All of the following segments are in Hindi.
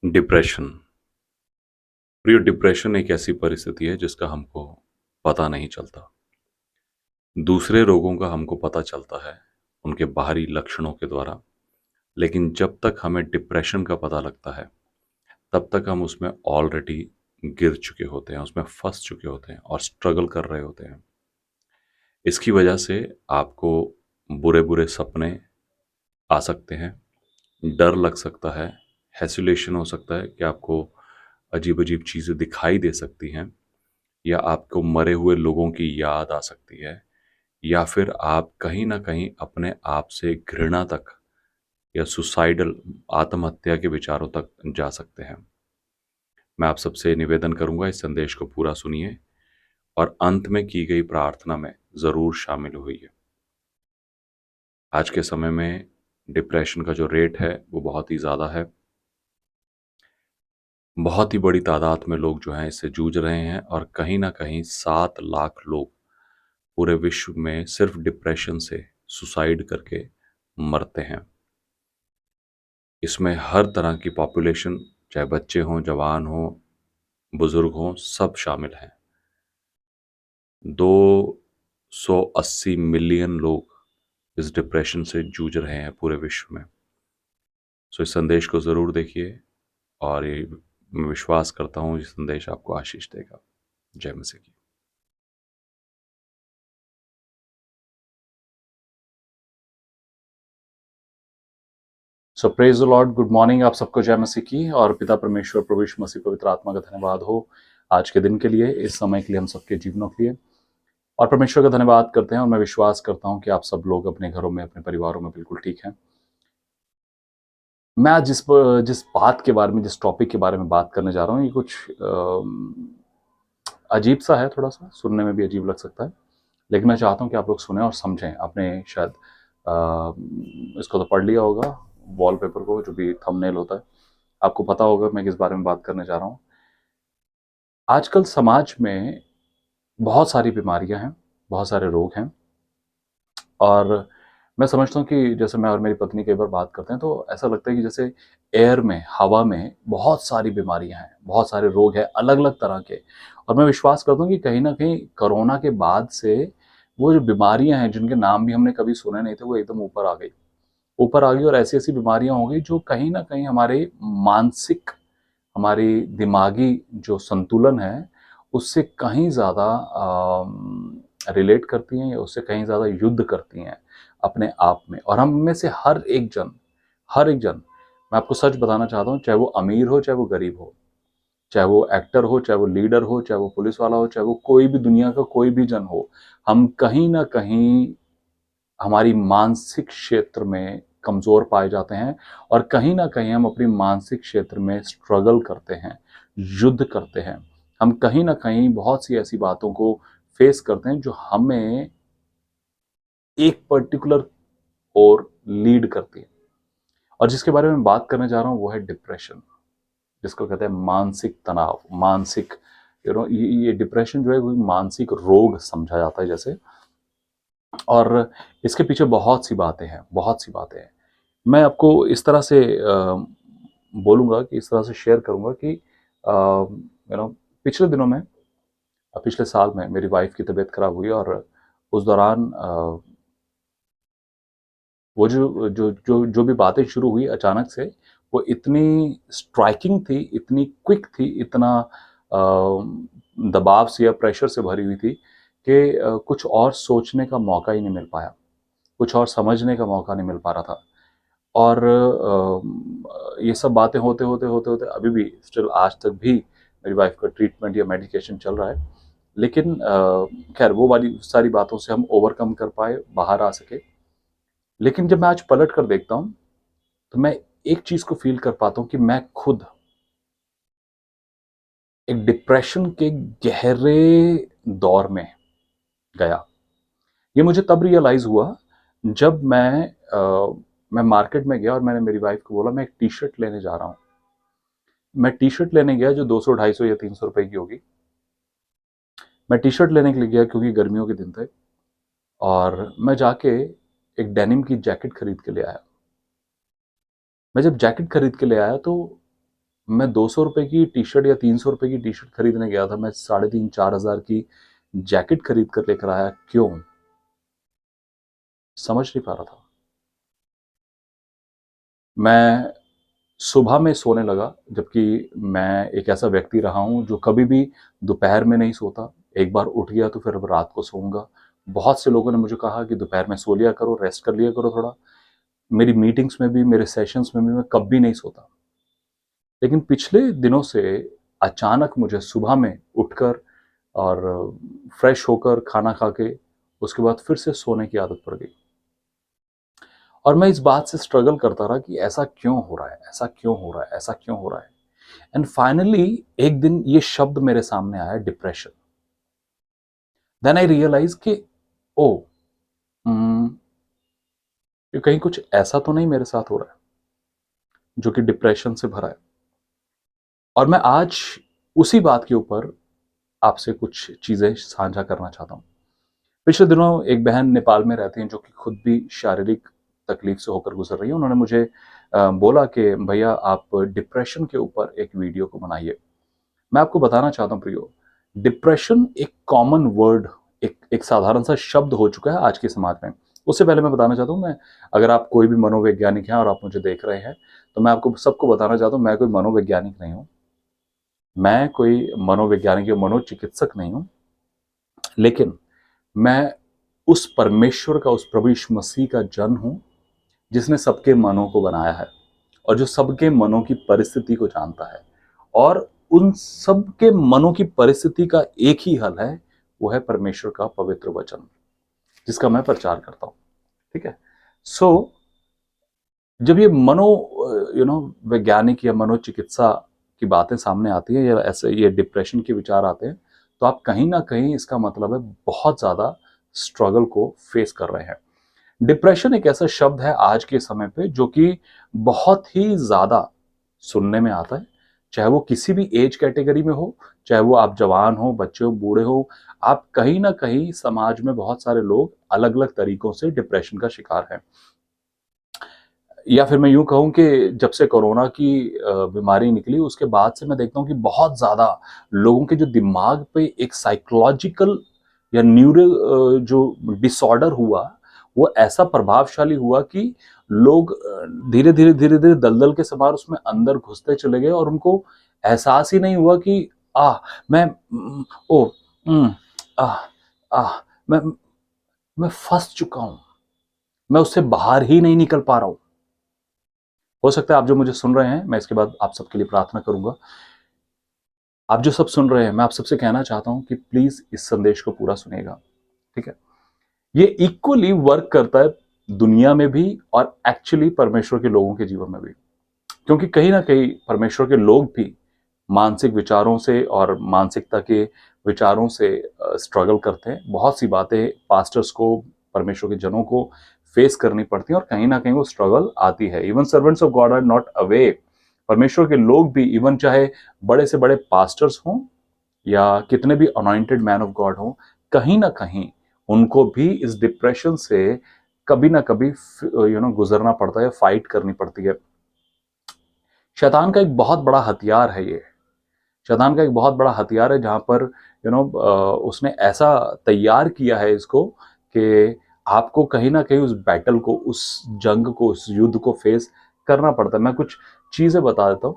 डिप्रेशन। प्रिय, डिप्रेशन एक ऐसी परिस्थिति है जिसका हमको पता नहीं चलता। दूसरे रोगों का हमको पता चलता है उनके बाहरी लक्षणों के द्वारा, लेकिन जब तक हमें डिप्रेशन का पता लगता है तब तक हम उसमें ऑलरेडी गिर चुके होते हैं, उसमें फंस चुके होते हैं और स्ट्रगल कर रहे होते हैं। इसकी वजह से आपको बुरे बुरे सपने आ सकते हैं, डर लग सकता है, हेसिलेशन हो सकता है कि आपको अजीब अजीब चीज़ें दिखाई दे सकती हैं, या आपको मरे हुए लोगों की याद आ सकती है, या फिर आप कहीं न कहीं अपने आप से घृणा तक या सुसाइडल आत्महत्या के विचारों तक जा सकते हैं। मैं आप सबसे निवेदन करूँगा, इस संदेश को पूरा सुनिए और अंत में की गई प्रार्थना में ज़रूर शामिल होइए। आज के समय में डिप्रेशन का जो रेट है वो बहुत ही ज़्यादा है। बहुत ही बड़ी तादाद में लोग जो हैं इससे जूझ रहे हैं और कहीं न कहीं 7 लाख लोग पूरे विश्व में सिर्फ डिप्रेशन से सुसाइड करके मरते हैं। इसमें हर तरह की पॉपुलेशन, चाहे बच्चे हों, जवान हों, बुजुर्ग हों, सब शामिल हैं। 280 मिलियन लोग इस डिप्रेशन से जूझ रहे हैं पूरे विश्व में। सो इस संदेश को ज़रूर देखिए और ये मैं विश्वास करता हूँ ये संदेश आपको आशीष देगा। जय मसीह की। So praise the Lord, good morning आप सबको, जय मसीह की। और पिता परमेश्वर प्रभु यीशु मसीह पवित्र आत्मा का धन्यवाद हो आज के दिन के लिए, इस समय के लिए, हम सबके जीवनों के लिए। और परमेश्वर का धन्यवाद करते हैं और मैं विश्वास करता हूं कि आप सब लोग अपने घरों में, अपने परिवारों में बिल्कुल ठीक हैं। मैं आज जिस बात के बारे में, जिस टॉपिक के बारे में बात करने जा रहा हूँ, ये कुछ अजीब सा है, थोड़ा सा सुनने में भी अजीब लग सकता है, लेकिन मैं चाहता हूँ कि आप लोग सुने और समझें। आपने शायद इसको तो पढ़ लिया होगा, वॉलपेपर को, जो भी थंबनेल होता है, आपको पता होगा मैं किस बारे में बात करने जा रहा हूँ। आजकल समाज में बहुत सारी बीमारियां हैं, बहुत सारे रोग हैं, और मैं समझता हूँ कि जैसे मैं और मेरी पत्नी कई बार बात करते हैं तो ऐसा लगता है कि जैसे एयर में, हवा में बहुत सारी बीमारियां हैं, बहुत सारे रोग हैं अलग अलग तरह के। और मैं विश्वास करता हूँ कि कहीं ना कहीं कोरोना के बाद से वो जो बीमारियां हैं, जिनके नाम भी हमने कभी सुने नहीं थे, वो एकदम ऊपर आ गई। और ऐसी ऐसी बीमारियां हो गई जो कहीं ना कहीं हमारे मानसिक, हमारी दिमागी जो संतुलन है उससे कहीं ज़्यादा रिलेट करती हैं, या उससे कहीं ज़्यादा युद्ध करती हैं अपने आप में। और हम में से हर एक जन, मैं आपको सच बताना चाहता हूँ, चाहे वो अमीर हो, चाहे वो गरीब हो, चाहे वो एक्टर हो, चाहे वो लीडर हो, चाहे वो पुलिस वाला हो, चाहे वो कोई भी दुनिया का कोई भी जन हो, हम कहीं ना कहीं हमारी मानसिक क्षेत्र में कमज़ोर पाए जाते हैं। और कहीं ना कहीं हम अपनी मानसिक क्षेत्र में स्ट्रगल करते हैं, युद्ध करते हैं। हम कहीं ना कहीं बहुत सी ऐसी बातों को फेस करते हैं जो हमें एक पर्टिकुलर और लीड करती है। और जिसके बारे में बात करने जा रहा हूँ वो है डिप्रेशन, जिसको कहते हैं मानसिक तनाव, मानसिक, ये डिप्रेशन जो है वो मानसिक रोग समझा जाता है जैसे। और इसके पीछे बहुत सी बातें हैं, बहुत सी बातें हैं। मैं आपको इस तरह से बोलूँगा, कि इस तरह से शेयर करूँगा कि पिछले दिनों में, पिछले साल में मेरी वाइफ की तबीयत खराब हुई। और उस दौरान वो जो भी बातें शुरू हुई अचानक से, वो इतनी स्ट्राइकिंग थी, इतनी क्विक थी, इतना दबाव से या प्रेशर से भरी हुई थी कि कुछ और सोचने का मौका ही नहीं मिल पाया, कुछ और समझने का मौका नहीं मिल पा रहा था। और ये सब बातें होते होते होते होते अभी भी स्टिल आज तक भी मेरी वाइफ का ट्रीटमेंट या मेडिकेशन चल रहा है। लेकिन खैर वो वाली सारी बातों से हम ओवरकम कर पाए, बाहर आ सके। लेकिन जब मैं आज पलट कर देखता हूँ तो मैं एक चीज को फील कर पाता हूँ कि मैं खुद एक डिप्रेशन के गहरे दौर में गया। ये मुझे तब रियलाइज हुआ जब मैं मार्केट में गया और मैंने मेरी वाइफ को बोला मैं एक टी शर्ट लेने जा रहा हूँ। मैं टी शर्ट लेने गया जो 200, 250 या 300 रुपए की होगी। मैं टी शर्ट लेने के लिए गया क्योंकि गर्मियों के दिन थे। और मैं जाके एक डेनिम की जैकेट खरीद के ले आया। मैं जब जैकेट खरीद के ले आया तो मैं 200 रुपए की टी शर्ट या 300 रुपए की टी शर्ट खरीदने गया था, मैं 3,500-4,000 की जैकेट खरीद कर लेकर आया, क्यों? समझ नहीं पा रहा था। मैं सुबह में सोने लगा, जबकि मैं एक ऐसा व्यक्ति रहा हूं जो कभी भी दोपहर में नहीं सोता। एक बार उठ गया तो फिर अब रात को सोऊंगा। बहुत से लोगों ने मुझे कहा कि दोपहर में सो लिया करो, रेस्ट कर लिया करो थोड़ा। मेरी मीटिंग्स में भी, मेरे सेशंस में भी मैं कभी नहीं सोता। लेकिन पिछले दिनों से अचानक मुझे सुबह में उठकर और फ्रेश होकर खाना खा के उसके बाद फिर से सोने की आदत पड़ गई। और मैं इस बात से स्ट्रगल करता रहा कि ऐसा क्यों हो रहा है, ऐसा क्यों हो रहा है, ऐसा क्यों हो रहा है। एंड फाइनली एक दिन ये शब्द मेरे सामने आया, डिप्रेशन। देन आई रियलाइज कि ओ, ये कहीं कुछ ऐसा तो नहीं मेरे साथ हो रहा है जो कि डिप्रेशन से भरा है। और मैं आज उसी बात के ऊपर आपसे कुछ चीजें साझा करना चाहता हूं। पिछले दिनों एक बहन नेपाल में रहती हैं जो कि खुद भी शारीरिक तकलीफ से होकर गुजर रही है। उन्होंने मुझे बोला कि भैया आप डिप्रेशन के ऊपर एक वीडियो को बनाइए। मैं आपको बताना चाहता हूं प्रियो, डिप्रेशन एक कॉमन वर्ड, एक साधारण सा शब्द हो चुका है आज के समाज में। उससे पहले मैं बताना चाहता हूं, मैं, अगर आप कोई भी मनोवैज्ञानिक हैं और आप मुझे देख रहे हैं, तो मैं आपको सबको बताना चाहता हूं, मैं कोई मनोवैज्ञानिक नहीं हूं, मैं कोई मनोवैज्ञानिक या मनोचिकित्सक नहीं हूं। लेकिन मैं उस परमेश्वर का, उस प्रभु यीशु मसीह का जन हूं जिसने सबके मनों को बनाया है और जो सबके मनों की परिस्थिति को जानता है। और उन सबके मनों की परिस्थिति का एक ही हल है, वो है परमेश्वर का पवित्र वचन, जिसका मैं प्रचार करता हूं। ठीक है। सो जब ये वैज्ञानिक या मनोचिकित्सा की बातें सामने आती है, या ऐसे ये डिप्रेशन के विचार आते हैं, तो आप कहीं ना कहीं, इसका मतलब है, बहुत ज्यादा स्ट्रगल को फेस कर रहे हैं। डिप्रेशन एक ऐसा शब्द है आज के समय पे जो कि बहुत ही ज्यादा सुनने में आता है, चाहे वो किसी भी एज कैटेगरी में हो, चाहे वो आप जवान हो, बच्चे हो, बूढ़े हो। आप कहीं ना कहीं समाज में बहुत सारे लोग अलग अलग तरीकों से डिप्रेशन का शिकार हैं। या फिर मैं यूं कहूं कि जब से कोरोना की बीमारी निकली उसके बाद से मैं देखता हूं कि बहुत ज्यादा लोगों के जो दिमाग पे एक साइकोलॉजिकल या न्यूरो जो डिसऑर्डर हुआ, वो ऐसा प्रभावशाली हुआ कि लोग धीरे धीरे दलदल के समान उसमें अंदर घुसते चले गए और उनको एहसास ही नहीं हुआ कि आ मैं ओ आ आ मैं मैं फंस चुका हूं, मैं उससे बाहर ही नहीं निकल पा रहा हूं। हो सकता है आप जो मुझे सुन रहे हैं, मैं इसके बाद आप सबके लिए प्रार्थना करूंगा। आप जो सब सुन रहे हैं, मैं आप सबसे कहना चाहता हूं कि प्लीज इस संदेश को पूरा सुनिएगा। ठीक है। ये इक्वली वर्क करता है दुनिया में भी और एक्चुअली परमेश्वर के लोगों के जीवन में भी। क्योंकि कहीं ना कहीं परमेश्वर के लोग भी मानसिक विचारों से और मानसिकता के विचारों से स्ट्रगल करते हैं। बहुत सी बातें पास्टर्स को, परमेश्वर के जनों को फेस करनी पड़ती हैं और कहीं ना कहीं वो स्ट्रगल आती है। Even servants of God are not away. परमेश्वर के लोग भी, इवन चाहे बड़े से बड़े पास्टर्स हों या कितने भी अनॉइंटेड मैन ऑफ गॉड हों, कहीं ना कहीं उनको भी इस डिप्रेशन से कभी ना कभी गुजरना पड़ता है, फाइट करनी पड़ती है। शैतान का एक बहुत बड़ा हथियार है ये। शैतान का एक बहुत बड़ा हथियार है जहां पर उसने ऐसा तैयार किया है इसको कि आपको कहीं ना कहीं उस बैटल को, उस जंग को, उस युद्ध को फेस करना पड़ता है। मैं कुछ चीजें बता देता हूँ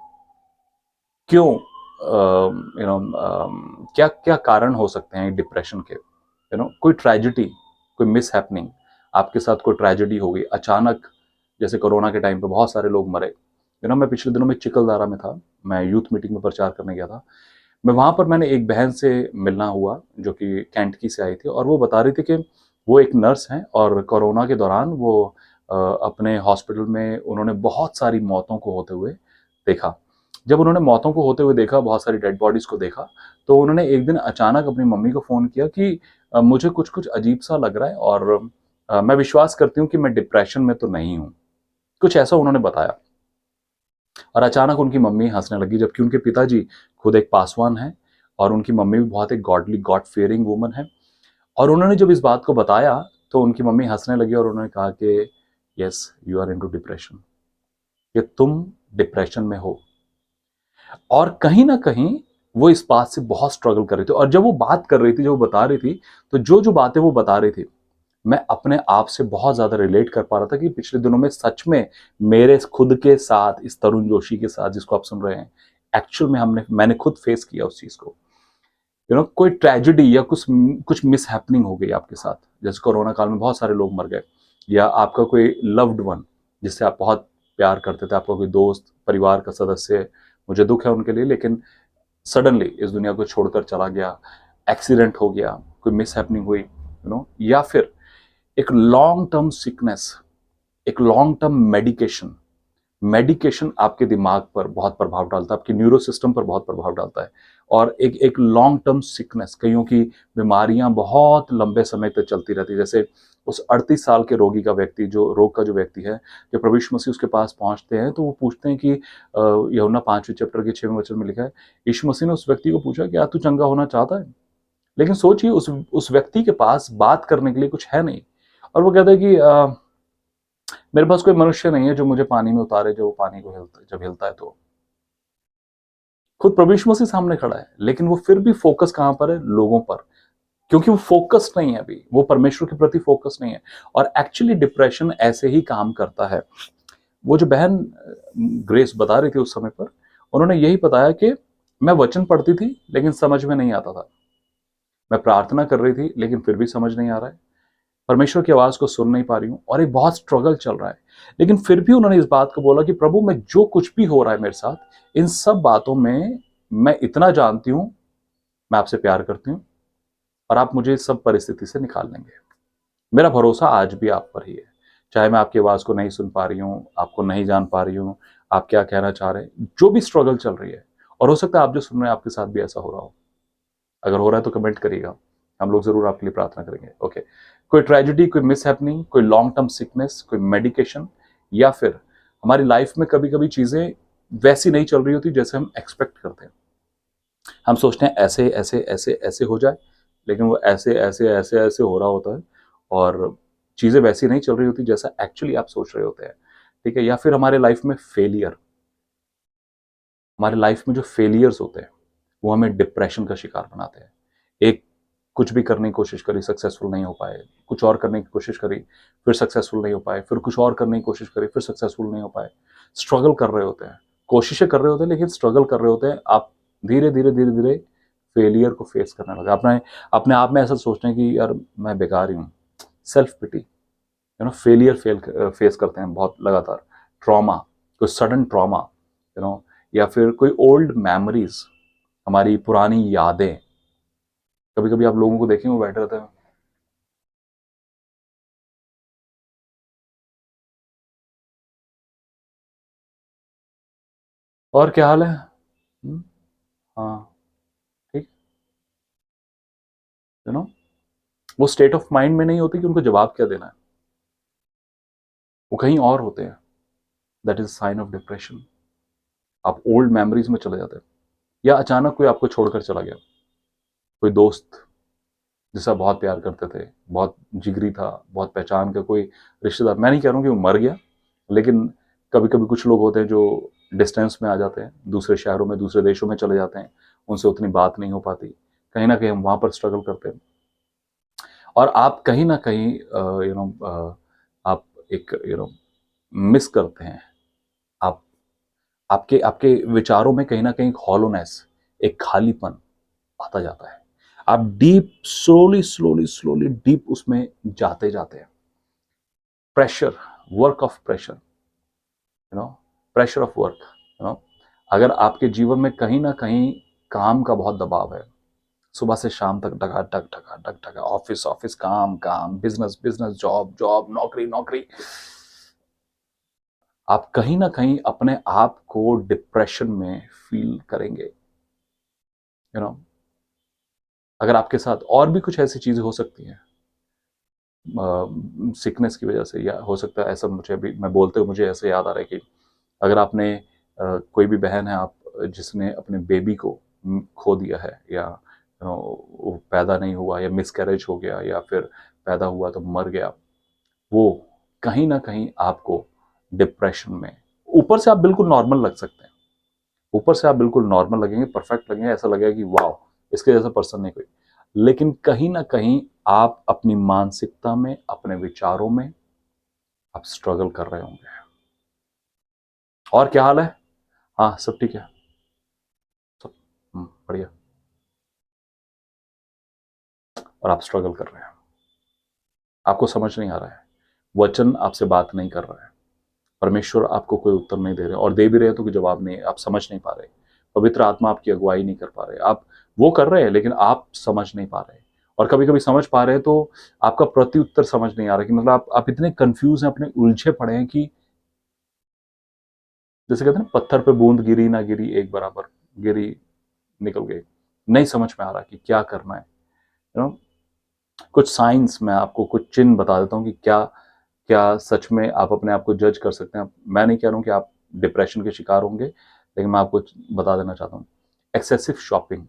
क्यों, क्या क्या कारण हो सकते हैं डिप्रेशन के। कोई ट्रेजिडी, कोई मिस हैपनिंग, आपके साथ कोई ट्रेजिडी हो गई अचानक, जैसे कोरोना के टाइम पे बहुत सारे लोग मरे। मैं पिछले दिनों में चिकलदारा में था, मैं यूथ मीटिंग में प्रचार करने गया था। मैं वहां पर, मैंने एक बहन से मिलना हुआ जो कि कैंटकी से आई थी, और वो बता रही थी कि वो एक नर्स हैं और कोरोना के दौरान वो अपने हॉस्पिटल में उन्होंने बहुत सारी मौतों को होते हुए देखा। जब उन्होंने मौतों को होते हुए देखा, बहुत सारी डेड बॉडीज को देखा, तो उन्होंने एक दिन अचानक अपनी मम्मी को फ़ोन किया कि मुझे कुछ कुछ अजीब सा लग रहा है और मैं विश्वास करती हूँ कि मैं डिप्रेशन में तो नहीं हूँ। कुछ ऐसा उन्होंने बताया। और अचानक उनकी मम्मी हंसने लगी, जबकि उनके पिताजी खुद एक पासवान हैं और उनकी मम्मी भी बहुत एक गॉडली, गॉड फियरिंग वुमन है। और उन्होंने जब इस बात को बताया तो उनकी मम्मी हंसने लगी और उन्होंने कहा कि yes, you are into depression, कि तुम डिप्रेशन में हो। और कहीं ना कहीं वो इस बात से बहुत स्ट्रगल कर रही थी, और जब वो बात कर रही थी, जब वो बता रही थी, तो जो जो बातें वो बता रही थी, मैं अपने आप से बहुत ज्यादा रिलेट कर पा रहा था कि पिछले दिनों में सच में मेरे खुद के साथ, इस तरुण जोशी के साथ जिसको आप सुन रहे हैं, एक्चुअल में मैंने खुद फेस किया उस चीज को। कोई ट्रेजेडी या कुछ कुछ मिस हैपनिंग हो गई आपके साथ, जैसे कोरोना काल में बहुत सारे लोग मर गए, या आपका कोई लव्ड वन जिससे आप बहुत प्यार करते थे, आपका कोई दोस्त, परिवार का सदस्य, मुझे दुख है उनके लिए, लेकिन सडनली इस दुनिया को छोड़कर चला गया, एक्सीडेंट हो गया, कोई मिस हैपनिंग हुई, या फिर एक लॉन्ग टर्म सिकनेस, एक लॉन्ग टर्म मेडिकेशन। मेडिकेशन आपके दिमाग पर बहुत प्रभाव डालता है, आपके न्यूरो सिस्टम पर बहुत प्रभाव डालता है, और एक एक लॉन्ग टर्म सिकनेस, कईयों की बीमारियां बहुत लंबे समय तक चलती रहती है। जैसे उस 38 साल के रोगी का व्यक्ति, जो रोग का जो व्यक्ति है, जब प्रभु यीशु मसीह उसके पास पहुंचते हैं तो वो पूछते हैं कि यूहन्ना 5वें चैप्टर के 6वें वचन में लिखा है, यीशु मसीह ने उस व्यक्ति को पूछा, क्या तू चंगा होना चाहता है? लेकिन सोचिए, उस व्यक्ति के पास बात करने के लिए कुछ है नहीं, और वो कहता है कि मेरे पास कोई मनुष्य नहीं है जो मुझे पानी में उतारे, जो पानी को जब हिलता है तो। खुद प्रभु यीशु मसीह सामने खड़ा है, लेकिन वो फिर भी फोकस कहां पर है? लोगों पर, क्योंकि वो फोकस नहीं है, अभी वो परमेश्वर के प्रति फोकस नहीं है। और एक्चुअली डिप्रेशन ऐसे ही काम करता है। वो जो बहन ग्रेस बता रही थी उस समय पर, उन्होंने यही बताया कि मैं वचन पढ़ती थी लेकिन समझ में नहीं आता था, मैं प्रार्थना कर रही थी लेकिन फिर भी समझ नहीं आ रहा है, परमेश्वर की आवाज को सुन नहीं पा रही हूं, और एक बहुत स्ट्रगल चल रहा है। लेकिन फिर भी उन्होंने इस बात को बोला कि प्रभु, मैं जो कुछ भी हो रहा है मेरे साथ, इन सब बातों में मैं इतना जानती हूं, मैं आपसे प्यार करती हूं, और आप मुझे इस सब परिस्थिति से निकाल लेंगे। मेरा भरोसा आज भी आप पर ही है, चाहे मैं आपकी आवाज को नहीं सुन पा रही हूं, आपको नहीं जान पा रही हूं, आप क्या कहना चाह रहे हैं, जो भी स्ट्रगल चल रही है। और हो सकता है आप जो सुन रहे हैं आपके साथ भी ऐसा हो रहा हो। अगर हो रहा है तो कमेंट करिएगा, हम लोग जरूर आपके लिए प्रार्थना करेंगे। ओके, कोई ट्रेजेडी, कोई मिस हैपनिंग, कोई लॉन्ग टर्म सिकनेस, कोई मेडिकेशन, या फिर हमारी लाइफ में कभी कभी चीजें वैसी नहीं चल रही होती जैसे हम एक्सपेक्ट करते हैं। हम सोचते हैं ऐसे ऐसे ऐसे ऐसे हो जाए, लेकिन वो ऐसे ऐसे ऐसे ऐसे हो रहा होता है, और चीजें वैसी नहीं चल रही होती जैसा एक्चुअली आप सोच रहे होते हैं। ठीक है, या फिर हमारे लाइफ में फेलियर, हमारे लाइफ में जो फेलियर्स होते हैं वो हमें डिप्रेशन का शिकार बनाते हैं। एक कुछ भी करने की कोशिश करी, सक्सेसफुल नहीं हो पाए, कुछ और करने की कोशिश करी, फिर सक्सेसफुल नहीं हो पाए, फिर कुछ और करने की कोशिश करी, फिर सक्सेसफुल नहीं हो पाए। स्ट्रगल कर रहे होते हैं, कोशिशें कर रहे होते हैं, लेकिन स्ट्रगल कर रहे होते हैं। आप धीरे धीरे धीरे धीरे फेलियर को फेस करने लगे, अपने अपने आप में ऐसा सोचते हैं कि यार मैं बेकार ही हूँ। सेल्फ पिटी, फेलियर फेस करते हैं बहुत लगातार। ट्रॉमा, कोई सडन ट्रॉमा, या फिर कोई ओल्ड मेमोरीज, हमारी पुरानी यादें। कभी कभी आप लोगों को देखें, वो बैठे रहते हैं, और क्या हाल है? हाँ, ठीक। यू नो वो स्टेट ऑफ माइंड में नहीं होती कि उनको जवाब क्या देना है, वो कहीं और होते हैं। That is sine of depression. आप ओल्ड मेमोरीज में चले जाते हैं, या अचानक कोई आपको छोड़कर चला गया, कोई दोस्त जिसका बहुत प्यार करते थे, बहुत जिगरी था, बहुत पहचान का कोई रिश्तेदार। मैं नहीं कह रहा हूँ कि वो मर गया, लेकिन कभी कभी कुछ लोग होते हैं जो डिस्टेंस में आ जाते हैं, दूसरे शहरों में, दूसरे देशों में चले जाते हैं, उनसे उतनी बात नहीं हो पाती, कहीं ना कहीं हम वहां पर स्ट्रगल करते हैं। और आप कहीं ना कहीं आप एक मिस करते हैं, आप आपके आपके विचारों में कहीं ना कहीं एक हॉलोनेस, एक खालीपन आता जाता है। आप deep, slowly slowly slowly deep उसमें जाते जाते हैं। Pressure, work of pressure, pressure of work, अगर आपके जीवन में कहीं ना कहीं काम का बहुत दबाव है, सुबह से शाम तक टका टक टका टक टका, ऑफिस ऑफिस, काम काम, बिजनेस बिजनेस, जॉब जॉब, नौकरी नौकरी, आप कहीं ना कहीं अपने आप को डिप्रेशन में फील करेंगे। अगर आपके साथ और भी कुछ ऐसी चीजें हो सकती हैं, सिकनेस की वजह से, या हो सकता है ऐसा, मुझे अभी मैं बोलते हुए मुझे ऐसे याद आ रहा है कि अगर आपने कोई भी बहन है आप जिसने अपने बेबी को खो दिया है, या वो पैदा नहीं हुआ, या मिसकैरेज हो गया, या फिर पैदा हुआ तो मर गया, वो कहीं ना कहीं आपको डिप्रेशन में, ऊपर से आप बिल्कुल नॉर्मल लग सकते हैं, ऊपर से आप बिल्कुल नॉर्मल लगेंगे, परफेक्ट लगेंगे, ऐसा लगेगा कि वाह, इसके जैसा पर्सन नहीं कोई। लेकिन कहीं ना कहीं आप अपनी मानसिकता में, अपने विचारों में आप स्ट्रगल कर रहे होंगे। और क्या हाल है? हाँ, सब ठीक है, सब बढ़िया। और आप स्ट्रगल कर रहे हैं, आपको समझ नहीं आ रहा है, वचन आपसे बात नहीं कर रहा है, परमेश्वर आपको कोई उत्तर नहीं दे रहे, और दे भी रहे तो कोई जवाब नहीं, आप समझ नहीं पा रहे, पवित्र आत्मा आपकी अगुवाई नहीं कर पा रहे, आप वो कर रहे हैं लेकिन आप समझ नहीं पा रहे। और कभी कभी समझ पा रहे हैं तो आपका प्रत्युत्तर समझ नहीं आ रहा, कि मतलब आप इतने कंफ्यूज हैं, अपने उलझे पड़े हैं कि जैसे कहते हैं ना, पत्थर पे बूंद गिरी ना गिरी एक बराबर, गिरी निकल गई, नहीं समझ में आ रहा कि क्या करना है। यू नो, कुछ साइंस मैं आपको, कुछ चिन्ह बता देता हूँ कि क्या क्या सच में आप अपने आप को जज कर सकते हैं। मैं नहीं कह रहा हूँ कि आप डिप्रेशन के शिकार होंगे, लेकिन मैं आपको बता देना चाहता हूँ। एक्सेसिव शॉपिंग,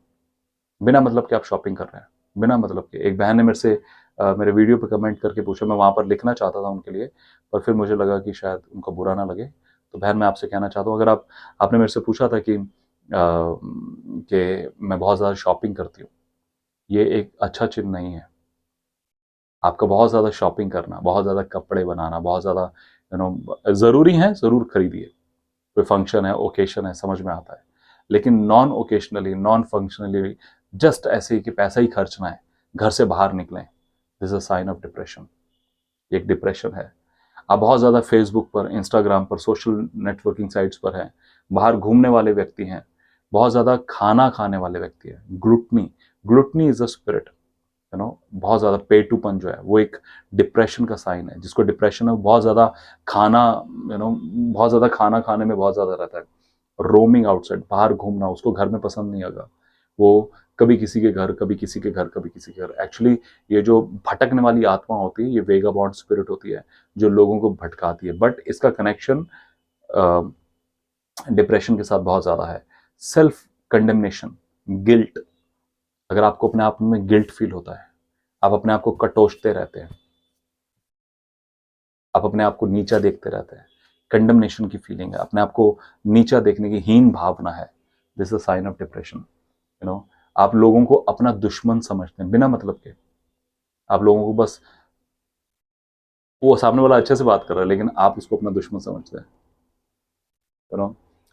बिना मतलब के आप शॉपिंग कर रहे हैं, बिना मतलब के। एक बहन ने मेरे से मेरे वीडियो पे कमेंट करके पूछा, मैं वहाँ पर लिखना चाहता था उनके लिए, पर फिर मुझे लगा कि शायद उनको बुरा ना लगे। तो बहन, मैं आपसे कहना चाहता हूँ, अगर आपने मेरे से पूछा था कि मैं बहुत ज़्यादा शॉपिंग करती हूँ, ये एक अच्छा चिन्ह नहीं है। आपका बहुत ज़्यादा शॉपिंग करना, बहुत ज़्यादा कपड़े बनाना, बहुत ज़्यादा ज़रूरी है, ज़रूर खरीदिए, कोई फंक्शन है, ओकेशन है, समझ में आता है, लेकिन non occasionally, non functionally, just ऐसे ही कि पैसा ही खर्चना है, घर से बाहर निकलें, this is a sign of depression. एक डिप्रेशन है। आप बहुत ज़्यादा फेसबुक पर, इंस्टाग्राम पर, सोशल नेटवर्किंग साइट्स पर हैं, बाहर घूमने वाले व्यक्ति हैं, बहुत ज़्यादा खाना खाने वाले व्यक्ति हैं, gluttony, gluttony is a spirit, बहुत ज़्यादा पेटूपन जो है वो एक डिप्रेशन का साइन है। जिसको डिप्रेशन है वो बहुत ज़्यादा खाना, बहुत ज़्यादा खाना खाने में बहुत ज़्यादा रहता है। रोमिंग आउटसाइड, बाहर घूमना उसको घर में पसंद नहीं आएगा, वो कभी किसी के घर, कभी किसी के घर, कभी किसी के घर। एक्चुअली ये जो भटकने वाली आत्मा होती है, ये वेगाबॉन्ड स्पिरिट होती है, जो लोगों को भटकाती है। बट इसका कनेक्शन डिप्रेशन के साथ बहुत ज़्यादा है। सेल्फ कंडेमनेशन, गिल्ट, अगर आपको अपने आप में गिल्ट फील होता है, आप अपने आप को कटोचते रहते हैं, आप अपने आप को नीचा देखते रहते हैं, कंडमनेशन की फीलिंग है, अपने आप को नीचा देखने की हीन भावना है, this is a sign of depression. आप लोगों को अपना दुश्मन समझते हैं बिना मतलब के। आप लोगों को बस, वो सामने वाला अच्छे से बात कर रहा है लेकिन आप उसको अपना दुश्मन समझते हैं।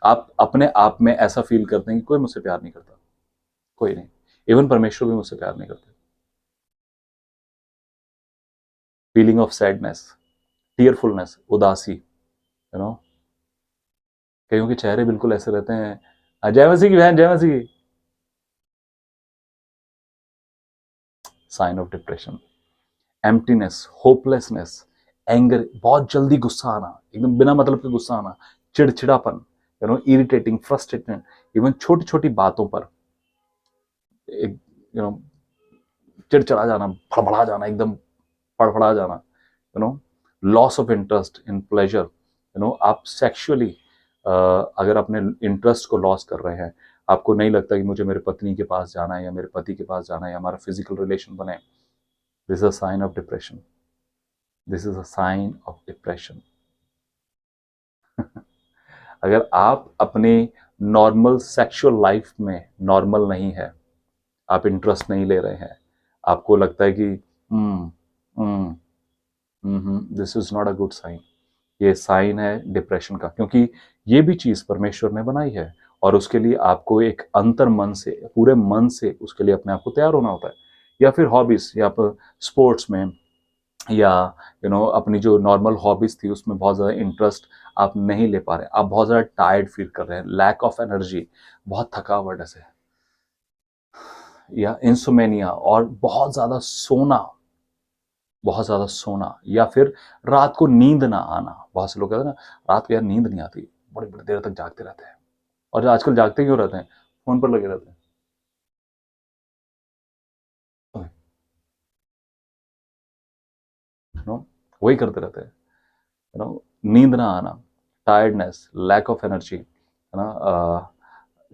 आप अपने आप में ऐसा फील करते हैं कि कोई मुझसे प्यार नहीं करता, कोई नहीं, इवन परमेश्वर भी मुझसे प्यार नहीं करते। फीलिंग ऑफ सैडनेस, टीयरफुलनेस, उदासी, कईयों के चेहरे बिल्कुल ऐसे रहते हैं, जय मसीह की बहन, जय मसीह की। Sign of depression. Emptiness, hopelessness, anger, बहुत जल्दी गुस्सा आना, एकदम बिना मतलब के गुस्सा आना, चिड़चिड़ापन, इरिटेटिंग, फ्रस्ट्रेटेड, इवन छोटी छोटी बातों पर एक चिड़चिड़ा जाना, फड़फड़ा जाना, एकदम फड़फड़ा जाना, loss of interest in pleasure, आप सेक्सुअली अगर अपने इंटरेस्ट को लॉस कर रहे हैं, आपको नहीं लगता कि मुझे मेरे पत्नी के पास जाना है या मेरे पति के पास जाना है या हमारा फिजिकल रिलेशन बने, this is a sign of depression, this is a sign of depression. अगर आप अपने नॉर्मल सेक्सुअल लाइफ में नॉर्मल नहीं है, आप इंटरेस्ट नहीं ले रहे हैं, आपको लगता है कि this is not a good sign, ये साइन है डिप्रेशन का, क्योंकि ये भी चीज परमेश्वर ने बनाई है और उसके लिए आपको एक अंतर मन से, पूरे मन से उसके लिए अपने आप को तैयार होना होता है। या फिर हॉबीज, या फिर स्पोर्ट्स में, या अपनी जो नॉर्मल हॉबीज थी उसमें बहुत ज़्यादा इंटरेस्ट आप नहीं ले पा रहे, आप बहुत ज़्यादा टायर्ड फील कर रहे हैं, लैक ऑफ एनर्जी, बहुत थकावट ऐसे, या इंसोमेनिया, और बहुत ज़्यादा सोना, बहुत ज़्यादा सोना, या फिर रात को नींद ना आना। बहुत से लोग कहते हैं ना, रात को यार नींद नहीं आती, बड़ी बड़ी देर तक जागते रहते हैं। और आजकल जागते क्यों रहते हैं? फोन पर लगे रहते हैं, वही करते रहते हैं। नींद ना आना, टायर्डनेस, लैक ऑफ एनर्जी, है ना,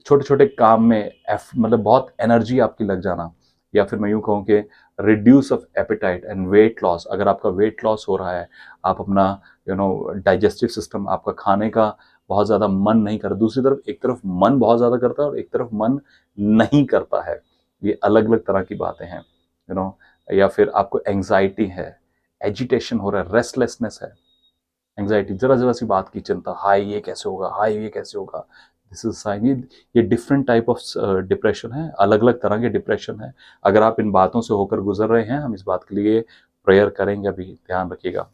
छोटे छोटे काम में मतलब बहुत एनर्जी आपकी लग जाना, या फिर मैं यूं कहूँ कि reduce of appetite and weight loss. अगर आपका वेट लॉस हो रहा है, आप अपना डाइजेस्टिव सिस्टम, आपका खाने का बहुत ज़्यादा मन नहीं करता, दूसरी तरफ एक तरफ मन बहुत ज़्यादा करता है और एक तरफ मन नहीं करता है। ये अलग अलग तरह की बातें हैं, या फिर आपको एंग्जाइटी है, एजिटेशन हो रहा है, रेस्टलेसनेस है, एंग्जाइटी, जरा जरा सी बात की चिंता, हाय ये कैसे होगा, हाय ये कैसे होगा, दिस इज साइन। ये डिफरेंट टाइप ऑफ डिप्रेशन है, अलग अलग तरह के डिप्रेशन है। अगर आप इन बातों से होकर गुजर रहे हैं, हम इस बात के लिए प्रेयर करेंगे, अभी ध्यान रखिएगा।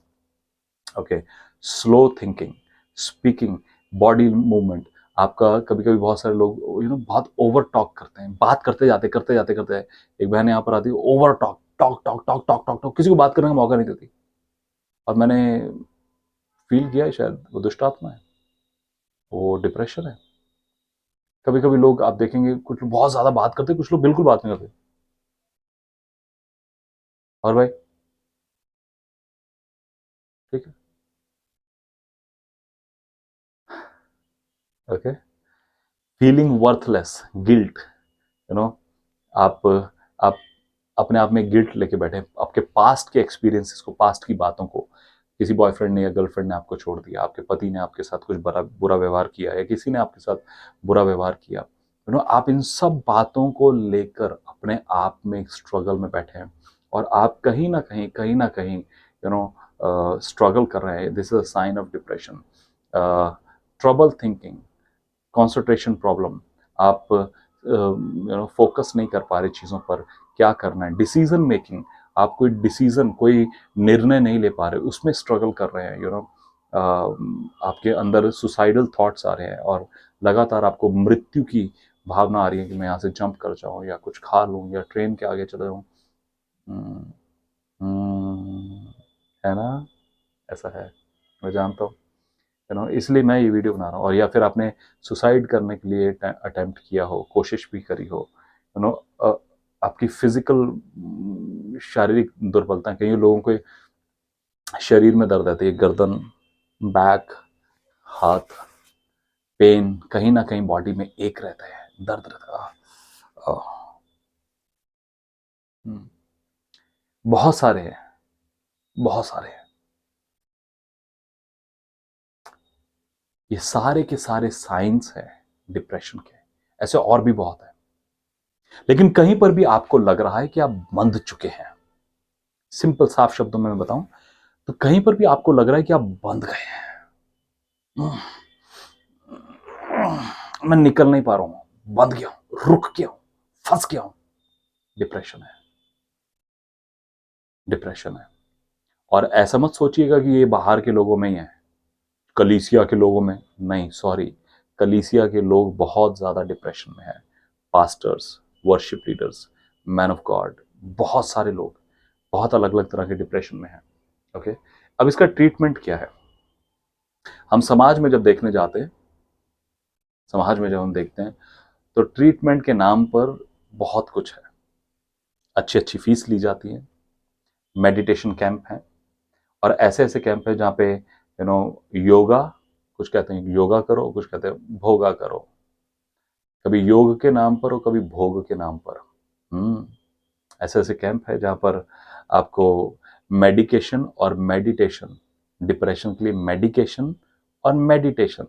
Okay, slow thinking, speaking, body movement. आपका कभी कभी बहुत सारे लोग बहुत ओवर टॉक करते हैं, बात करते जाते। एक बहन यहाँ पर आती है, over talk, talk talk talk talk talk talk, किसी को बात करने का मौका नहीं देती। और मैंने फील किया है शायद वो दुष्ट आत्मा है, वो डिप्रेशन है। कभी कभी लोग आप देखेंगे, कुछ लोग बहुत ज्यादा बात करते, कुछ लोग बिल्कुल बात नहीं करते। और भाई ठीक है, ओके, फीलिंग वर्थलेस, गिल्ट, आप आप अपने आप में गिल्ट लेके बैठे हैं, आपके पास्ट के एक्सपीरियंसेस को, पास्ट की बातों को, किसी बॉयफ्रेंड ने या गर्लफ्रेंड ने आपको छोड़ दिया, आपके पति ने आपके साथ कुछ बुरा व्यवहार किया, या किसी ने आपके साथ बुरा व्यवहार किया, आप इन सब बातों को लेकर अपने आप में एक स्ट्रगल में बैठे हैं, और आप कहीं ना कहीं स्ट्रगल कर रहे हैं। This is a sign of depression. Trouble thinking, concentration problem, आप फोकस नहीं कर पा रहे चीज़ों पर, क्या करना है, डिसीजन मेकिंग, आप कोई डिसीजन, कोई निर्णय नहीं ले पा रहे, उसमें स्ट्रगल कर रहे हैं, आपके अंदर सुसाइडल थॉट्स आ रहे हैं, और लगातार आपको मृत्यु की भावना आ रही है कि मैं यहाँ से जंप कर जाऊँ, या कुछ खा लूँ, या ट्रेन के आगे चले जाऊँ। हम्म, है ना, ऐसा है, मैं जानता हूँ, इसलिए मैं ये वीडियो बना रहा हूँ। और या फिर आपने सुसाइड करने के लिए अटेम्प्ट किया हो, कोशिश भी करी हो, यू नो आपकी फिजिकल, शारीरिक दुर्बलता, कई लोगों के शरीर में दर्द रहती है, गर्दन, बैक, हाथ, पेन, कहीं ना कहीं बॉडी में एक रहता है, दर्द रहता है। हम्म, बहुत सारे हैं, बहुत सारे हैं, ये सारे के सारे साइंस हैं डिप्रेशन के, ऐसे और भी बहुत है। लेकिन कहीं पर भी आपको लग रहा है कि आप बंध चुके हैं, सिंपल साफ शब्दों में मैं बताऊं, तो कहीं पर भी आपको लग रहा है कि आप बंध गए हैं, मैं निकल नहीं पा रहा हूं, बंध गया हूं, रुक गया हूं, फंस गया हूं, डिप्रेशन है, डिप्रेशन है। और ऐसा मत सोचिएगा कि ये बाहर के लोगों में ही है, कलीसिया के लोगों में नहीं, सॉरी, कलीसिया के लोग बहुत ज्यादा डिप्रेशन में है, pastors, worship leaders, man of God, बहुत सारे लोग बहुत अलग अलग तरह के डिप्रेशन में हैं। ओके, अब इसका ट्रीटमेंट क्या है? हम समाज में जब देखने जाते हैं, समाज में जब हम देखते हैं, तो ट्रीटमेंट के नाम पर बहुत कुछ है, अच्छी अच्छी फीस ली जाती है, मेडिटेशन कैंप है, और ऐसे ऐसे कैंप है जहाँ पे योगा, कुछ कहते हैं योगा करो, कुछ कहते हैं भोगा करो, कभी योग के नाम पर और कभी भोग के नाम पर। ऐसे ऐसे कैंप है जहाँ पर आपको मेडिकेशन और मेडिटेशन, डिप्रेशन के लिए मेडिकेशन और मेडिटेशन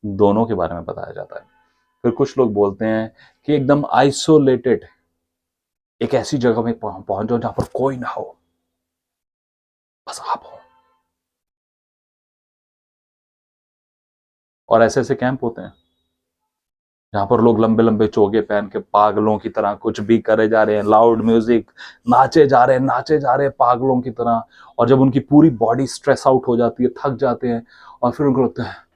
दोनों के बारे में बताया जाता है। फिर कुछ लोग बोलते हैं कि एकदम आइसोलेटेड एक ऐसी जगह में पहुंच जाओ जहां पर कोई ना हो, बस आप हो। और ऐसे ऐसे कैंप होते हैं जहां पर लोग लंबे लंबे चोगे पहन के पागलों की तरह कुछ भी करे जा रहे हैं, लाउड म्यूजिक, नाचे जा रहे हैं पागलों की तरह। और जब उनकी पूरी बॉडी स्ट्रेस आउट हो जाती है, थक जाते हैं, और फिर उनको लगता है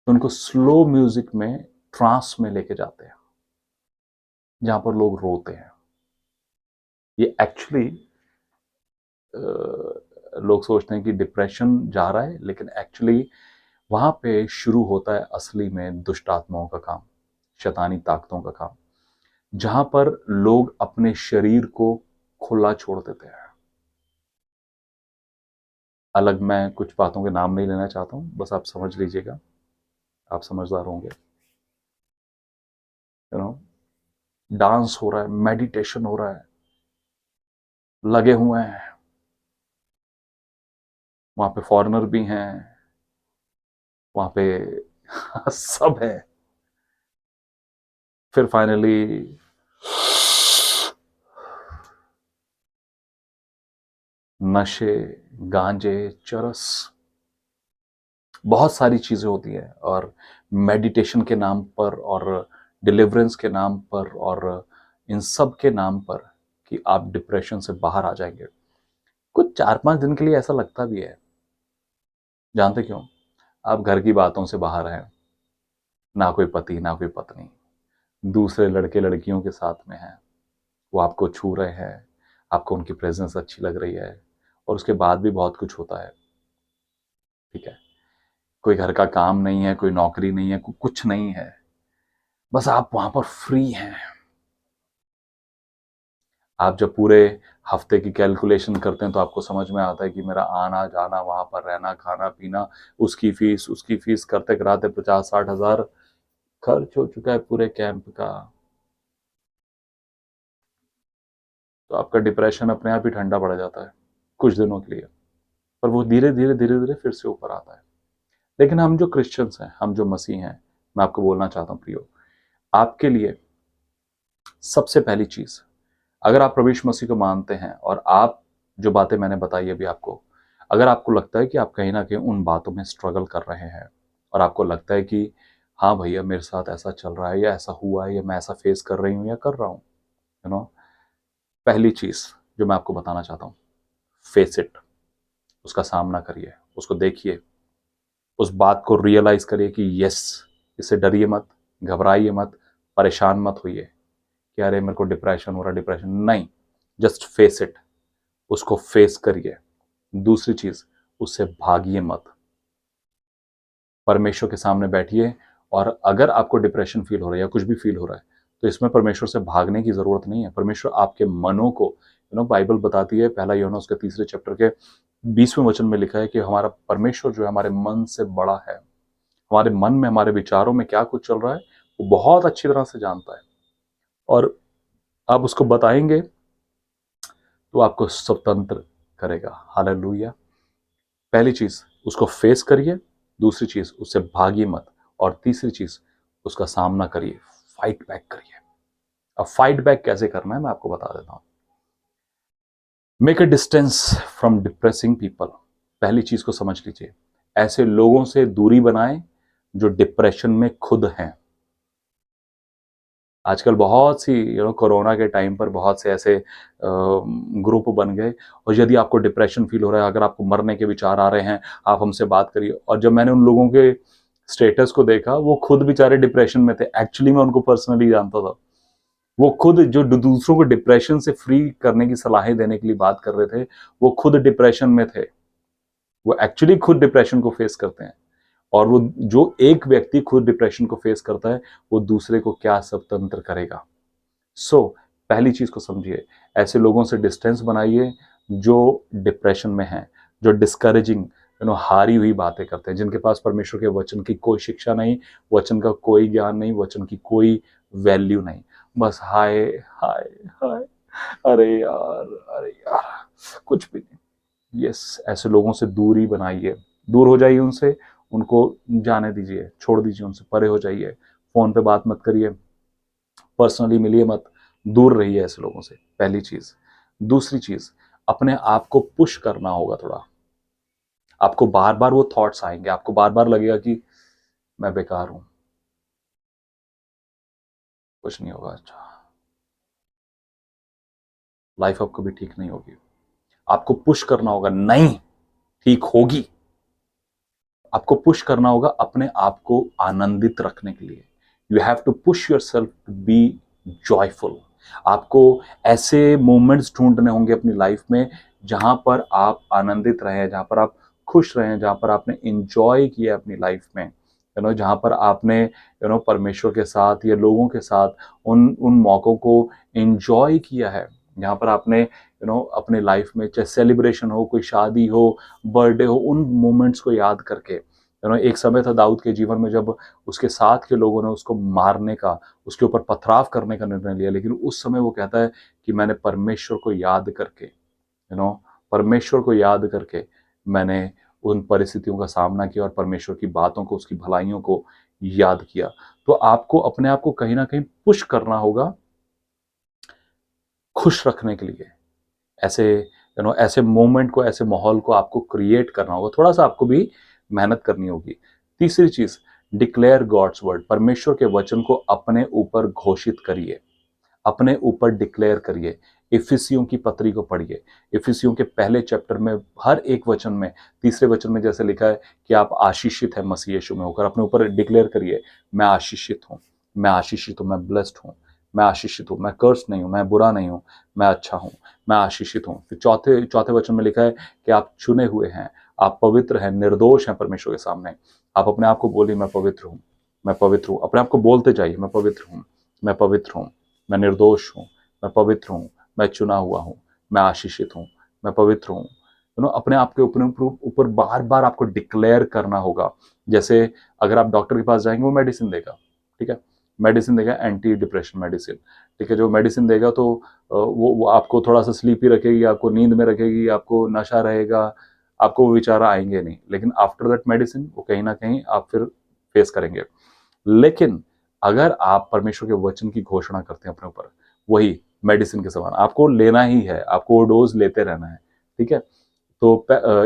तो उनको स्लो म्यूजिक में, ट्रांस में लेके जाते हैं, जहां पर लोग रोते हैं। ये एक्चुअली लोग सोचते हैं कि डिप्रेशन जा रहा है, लेकिन एक्चुअली वहां पे शुरू होता है असली में दुष्ट आत्माओं का काम, शैतानी ताकतों का काम, जहां पर लोग अपने शरीर को खुला छोड़ देते हैं। अलग मैं कुछ बातों के नाम नहीं लेना चाहता हूं, बस आप समझ लीजिएगा, आप समझदार होंगे। यू नो डांस हो रहा है, मेडिटेशन हो रहा है, लगे हुए हैं, वहां पे फॉरेनर भी हैं, वहां पे सब है। फिर फाइनली नशे, गांजे, चरस, बहुत सारी चीजें होती हैं। और मेडिटेशन के नाम पर और डिलीवरेंस के नाम पर और इन सब के नाम पर कि आप डिप्रेशन से बाहर आ जाएंगे। कुछ 4-5 दिन के लिए ऐसा लगता भी है। जानते क्यों? आप घर की बातों से बाहर हैं, ना कोई पति ना कोई पत्नी, दूसरे लड़के लड़कियों के साथ में हैं, वो आपको छू रहे हैं, आपको उनकी प्रेजेंस अच्छी लग रही है, और उसके बाद भी बहुत कुछ होता है। ठीक है, कोई घर का काम नहीं है, कोई नौकरी नहीं है, कुछ नहीं है, बस आप वहां पर फ्री हैं। आप जब पूरे हफ्ते की कैलकुलेशन करते हैं तो आपको समझ में आता है कि मेरा आना जाना, वहां पर रहना, खाना पीना, उसकी फीस करते कराते 50-60 हज़ार खर्च हो चुका है पूरे कैंप का। तो आपका डिप्रेशन अपने आप ही ठंडा पड़ जाता है कुछ दिनों के लिए, पर वो धीरे धीरे फिर से ऊपर आता है। लेकिन हम जो क्रिश्चियंस हैं, हम जो मसीह हैं, मैं आपको बोलना चाहता हूं प्रियो, आपके लिए सबसे पहली चीज, अगर आप प्रभु यीशु मसीह को मानते हैं और आप जो बातें मैंने बताई अभी आपको, अगर आपको लगता है कि आप कहीं ना कहीं उन बातों में स्ट्रगल कर रहे हैं और आपको लगता है कि हाँ भैया मेरे साथ ऐसा चल रहा है या ऐसा हुआ है या मैं ऐसा फेस कर रही हूँ या कर रहा हूँ, यू नो, पहली चीज जो मैं आपको बताना चाहता हूँ, फेस इट। उसका सामना करिए, उसको देखिए, उस बात को रियलाइज करिए कि यस, इससे डरिए मत, घबराइए मत, परेशान मत होइए कि अरे मेरे को डिप्रेशन हो रहा, डिप्रेशन नहीं। जस्ट फेस इट, उसको फेस करिए। दूसरी चीज, उससे भागिए मत, परमेश्वर के सामने बैठिए। और अगर आपको डिप्रेशन फील हो रहा है या कुछ भी फील हो रहा है, तो इसमें परमेश्वर से भागने की जरूरत नहीं है। परमेश्वर आपके मनों को, बाइबल बताती है, पहला यूहन्ना उसके 3 चैप्टर के 20वें वचन में लिखा है कि हमारा परमेश्वर जो है हमारे मन से बड़ा है। हमारे मन में, हमारे विचारों में क्या कुछ चल रहा है वो बहुत अच्छी तरह से जानता है, और आप उसको बताएंगे तो आपको स्वतंत्र करेगा। हालेलुया। पहली चीज, उसको फेस करिए। दूसरी चीज, उससे भागिए मत। और तीसरी चीज, उसका सामना करिए, फाइट बैक करिए। अब फाइट बैक कैसे करना है मैं आपको बता देता हूं। Make a distance from depressing people. पहली चीज को समझ लीजिए, ऐसे लोगों से दूरी बनाएं जो डिप्रेशन में खुद हैं। आजकल बहुत सी कोरोना के टाइम पर बहुत से ऐसे ग्रुप बन गए, और यदि आपको डिप्रेशन फील हो रहा है, अगर आपको मरने के विचार आ रहे हैं, आप हमसे बात करिए। और जब मैंने उन लोगों के स्टेटस को देखा, वो खुद बेचारे डिप्रेशन में थे। एक्चुअली मैं उनको पर्सनली जानता था। वो खुद जो दूसरों को डिप्रेशन से फ्री करने की सलाहें देने के लिए बात कर रहे थे, वो खुद डिप्रेशन में थे। वो एक्चुअली खुद डिप्रेशन को फेस करते हैं। और वो जो एक व्यक्ति खुद डिप्रेशन को फेस करता है, वो दूसरे को क्या स्वतंत्र करेगा। सो पहली चीज को समझिए, ऐसे लोगों से डिस्टेंस बनाइए जो डिप्रेशन में हैं, जो डिस्करेजिंग, हारी हुई बातें करते हैं, जिनके पास परमेश्वर के वचन की कोई शिक्षा नहीं, वचन का कोई ज्ञान नहीं, वचन की कोई वैल्यू नहीं। बस हाय हाय हाय, अरे यार, अरे यार, कुछ भी नहीं। यस, ऐसे लोगों से दूरी बनाइए, दूर हो जाइए उनसे, उनको जाने दीजिए, छोड़ दीजिए, उनसे परे हो जाइए। फोन पे बात मत करिए, पर्सनली मिलिए मत, दूर रहिए ऐसे लोगों से। पहली चीज। दूसरी चीज, अपने आप को पुश करना होगा थोड़ा। आपको बार बार वो थॉट्स आएंगे, आपको बार बार लगेगा कि मैं बेकार हूं, कुछ नहीं होगा, अच्छा, लाइफ आपको भी ठीक नहीं होगी। आपको पुश करना होगा, नहीं, ठीक होगी। आपको पुश करना होगा अपने आप को आनंदित रखने के लिए। You have to push yourself to be joyful. आपको ऐसे मोमेंट्स ढूंढने होंगे अपनी लाइफ में जहां पर आप आनंदित रहे, जहां पर आप खुश रहे, जहां पर आपने इंजॉय किया अपनी लाइफ में, जहां पर आपने परमेश्वर के साथ या लोगों के साथ उन उन मौकों को इंजॉय किया है, जहां पर आपने अपने लाइफ में, चाहे सेलिब्रेशन हो, कोई शादी हो, बर्थडे हो, उन मोमेंट्स को याद करके। एक समय था दाऊद के जीवन में जब उसके साथ के लोगों ने उसको मारने का, उसके ऊपर पथराव करने का निर्णय लिया, लेकिन उस समय वो कहता है कि मैंने परमेश्वर को याद करके, परमेश्वर को याद करके मैंने उन परिस्थितियों का सामना किया और परमेश्वर की बातों को, उसकी भलाइयों को याद किया। तो आपको अपने आप को कहीं ना कहीं पुश करना होगा खुश रखने के लिए। ऐसे ऐसे मोमेंट को, ऐसे माहौल को आपको क्रिएट करना होगा, थोड़ा सा आपको भी मेहनत करनी होगी। तीसरी चीज, डिक्लेयर गॉड्स वर्ड, परमेश्वर के वचन को अपने ऊपर घोषित करिए, अपने ऊपर डिक्लेयर करिए। इफिसियों की पत्री को पढ़िए। इफिसियों के पहले चैप्टर में हर एक वचन में, तीसरे वचन में जैसे लिखा है कि आप आशीषित हैं मसीह यीशु में होकर, अपने ऊपर डिक्लेयर करिए, मैं आशीषित हूं, मैं आशीषित हूं, मैं ब्लेस्ड हूं, मैं आशीषित हूं, मैं कर्स नहीं हूं, मैं बुरा नहीं हूं, मैं अच्छा हूं, मैं आशीषित हूं। फिर चौथे वचन में लिखा है कि आप चुने हुए हैं, आप पवित्र हैं, निर्दोष हैं परमेश्वर के सामने। आप अपने आप को बोलिए, मैं पवित्र हूं, मैं पवित्र हूं। अपने आप को बोलते जाइए, मैं पवित्र हूं, मैं पवित्र हूं, मैं निर्दोष हूं, मैं पवित्र हूं, मैं चुना हुआ हूं, मैं आशीषित हूं, मैं पवित्र हूं। अपने आप के ऊपर बार बार आपको डिक्लेयर करना होगा। जैसे अगर आप डॉक्टर के पास जाएंगे, वो मेडिसिन देगा, ठीक है, मेडिसिन देगा, एंटी डिप्रेशन मेडिसिन, ठीक है। जो मेडिसिन देगा तो वो आपको थोड़ा सा स्लीपी रखेगी, आपको नींद में रखेगी, आपको नशा रहेगा, आपको वो विचार आएंगे नहीं, लेकिन आफ्टर दैट मेडिसिन वो कहीं ना कहीं आप फिर फेस करेंगे। लेकिन अगर आप परमेश्वर के वचन की घोषणा करते हैं अपने ऊपर, वही मेडिसिन के समान आपको लेना ही है, आपको वो डोज लेते रहना है, ठीक है। तो